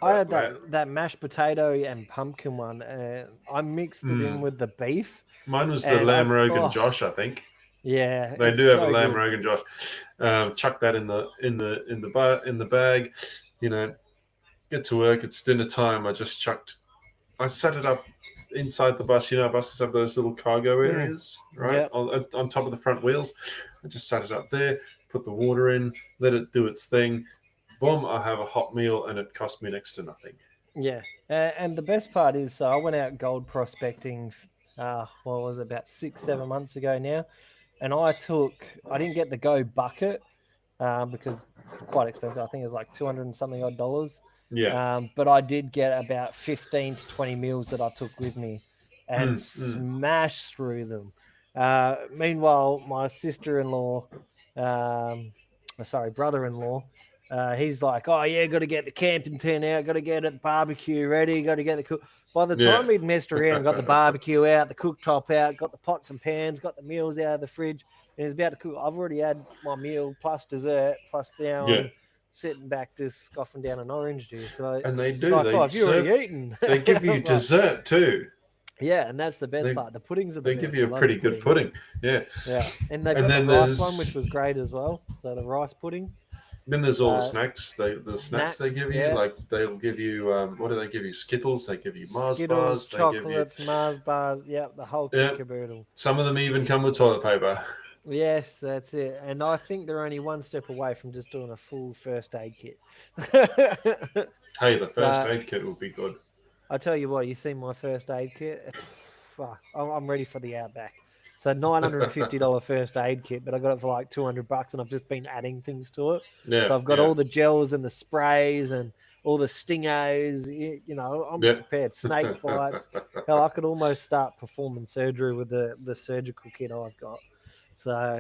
I had that mashed potato and pumpkin one, and I mixed it in with the beef. Mine was the And lamb I- rogan oh. Josh, I think. Yeah, They it's do have so a lamb good. rogan Josh. Chuck that in the bag. You know, get to work. It's dinner time. I set it up inside the bus. You know, buses have those little cargo areas, right, Yep. on top of the front wheels. I just set it up there. Put the water in. Let it do its thing. Boom! I have a hot meal, and it cost me next to nothing. Yeah, and the best part is, so I went out gold prospecting. What was it, about 6-7 months ago now, and I didn't get the Go bucket because it's quite expensive. I think it's like 200 and something odd dollars. Yeah. But I did get about 15 to 20 meals that I took with me and smashed through them. Meanwhile, my brother-in-law, he's like, oh yeah, got to get the camping tent out, got to get the barbecue ready, got to get the cook. By the time he'd messed around and got the barbecue out, the cooktop out, got the pots and pans, got the meals out of the fridge, and he's about to cook. I've already had my meal plus dessert plus now I'm sitting back just scoffing down an orange juice. So And they do. like, They oh, have you already serve, eaten? they give I you was like, dessert too. yeah, and that's the best part. The puddings are the They best. give you I a love pretty the good puddings. pudding. Yeah. Yeah, and they've And got then the rice there's- one, which was great as well. So the rice pudding. Then there's all the snacks. The snacks they snacks, give you, yeah. like they'll give you. What do they give you? Skittles. They give you Mars Skittles, bars. They give you. chocolates, Mars bars. Yep, the whole Yeah. kit caboodle. Some of them even come with toilet paper. Yes, that's it. And I think they're only one step away from just doing a full first aid kit. Hey, the first aid kit will be good. I tell you what, you see my first aid kit? Fuck, I'm ready for the Outback. So $950 first aid kit, but I got it for like $200, and I've just been adding things to it. Yeah. So I've got all the gels and the sprays and all the stingos. You know, I'm prepared. Snake bites. Hell, I could almost start performing surgery with the surgical kit I've got. So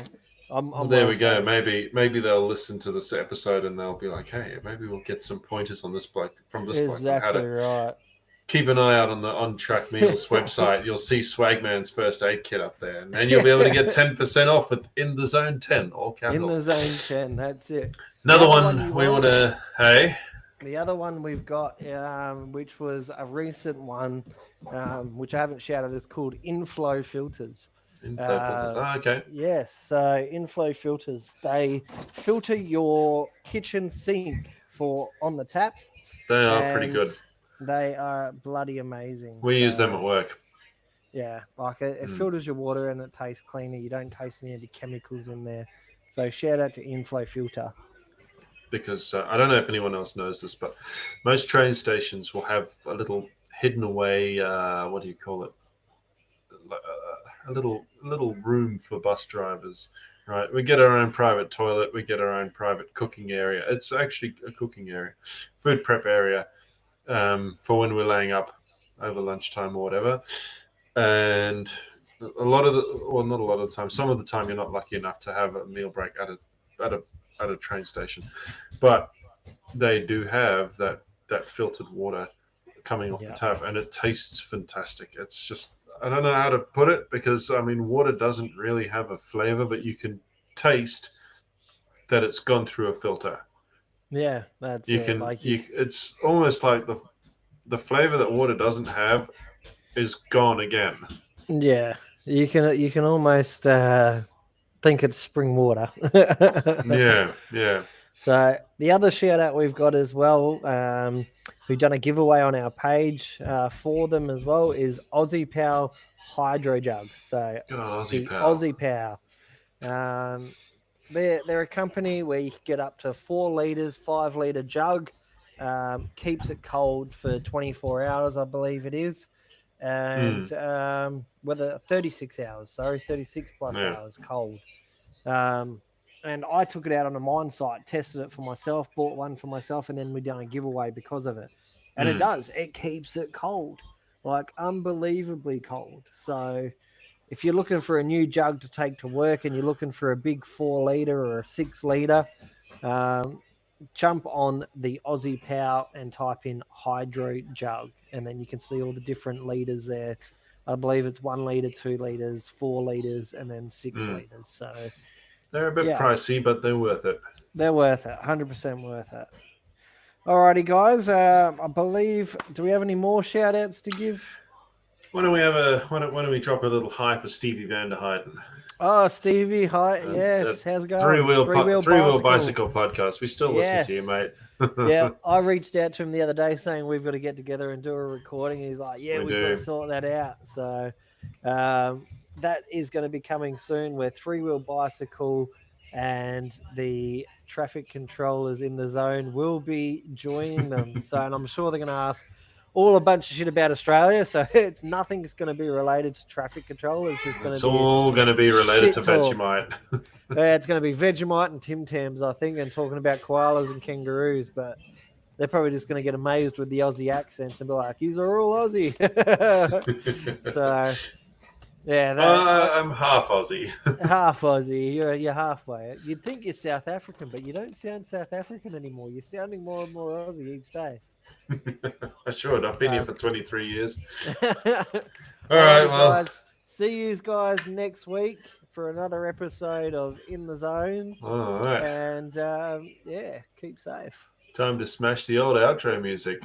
I'm there well we go. set. Maybe they'll listen to this episode and they'll be like, "Hey, maybe we'll get some pointers on this bloke from this bloke on how Exactly to right. keep an eye out on Track Meals website. You'll see Swagman's first aid kit up there, and then you'll be able to get 10% off with In the Zone 10, all capitals. In the Zone 10, that's it. Another one we want to. Hey. The other one we've got, which was a recent one, which I haven't shouted, is called Inflow Filters. Inflow filters. Okay. Yes, so Inflow Filters, they filter your kitchen sink for on the tap. They are pretty good. They are bloody amazing. We use them at work. Yeah, like it filters your water and it tastes cleaner. You don't taste any of the chemicals in there. So shout out to Inflow Filter. Because I don't know if anyone else knows this, but most train stations will have a little hidden away, what do you call it? A little room for bus drivers, right? We get our own private toilet. We get our own private cooking area. It's actually a cooking area, food prep area for when we're laying up over lunchtime or whatever. And a lot of not a lot of the time, some of the time you're not lucky enough to have a meal break at a train station, but they do have that filtered water coming off the tap, and it tastes fantastic. It's just, I don't know how to put it, because I mean, water doesn't really have a flavor, but you can taste that it's gone through a filter. Yeah, that's you it. can. Like it's almost like the flavor that water doesn't have is gone again. Yeah, you can almost think it's spring water. Yeah. So the other shout out we've got as well, we've done a giveaway on our page for them as well, is Aussie Power Hydro Jugs. So good on Aussie Power. Aussie Power. They're a company where you can get up to 4 liters, 5 liter jug. Keeps it cold for 24 hours, I believe it is. And whether 36 hours, 36 plus hours cold. And I took it out on a mine site, tested it for myself, bought one for myself, and then we done a giveaway because of it. And it keeps it cold, like unbelievably cold. So if you're looking for a new jug to take to work and you're looking for a big 4 liter or a 6 liter, jump on the Aussie Power and type in Hydro Jug, and then you can see all the different liters there. I believe it's 1 liter, 2 liters, 4 liters, and then 6 liters. So they're a bit pricey, but they're worth it. They're worth it, 100% worth it. Alrighty, guys. I believe. Do we have any more shout outs to give? Why don't we drop a little high for Stevie Van der Heiden? Oh, Stevie, hi. Yes, how's it going? Three-wheel bicycle podcast. We still listen to you, mate. Yeah, I reached out to him the other day saying we've got to get together and do a recording. He's like, yeah, we've got to sort that out. So that is going to be coming soon, where Three-Wheel Bicycle and the traffic controllers in the zone will be joining them. So, and I'm sure they're going to ask all a bunch of shit about Australia, so nothing's going to be related to traffic control. It's all going to be related to Vegemite. It's going to be Vegemite and Tim Tams, I think, and talking about koalas and kangaroos. But they're probably just going to get amazed with the Aussie accents and be like, "These are all Aussie." So, yeah, I'm half Aussie. Half Aussie. You're halfway. You'd think you're South African, but you don't sound South African anymore. You're sounding more and more Aussie each day. I should. I've been here for 23 years. All right, well. Guys, see you guys next week for another episode of In the Zone. All right. And, keep safe. Time to smash the old outro music.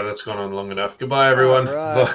That's gone on long enough. Goodbye, everyone. All right.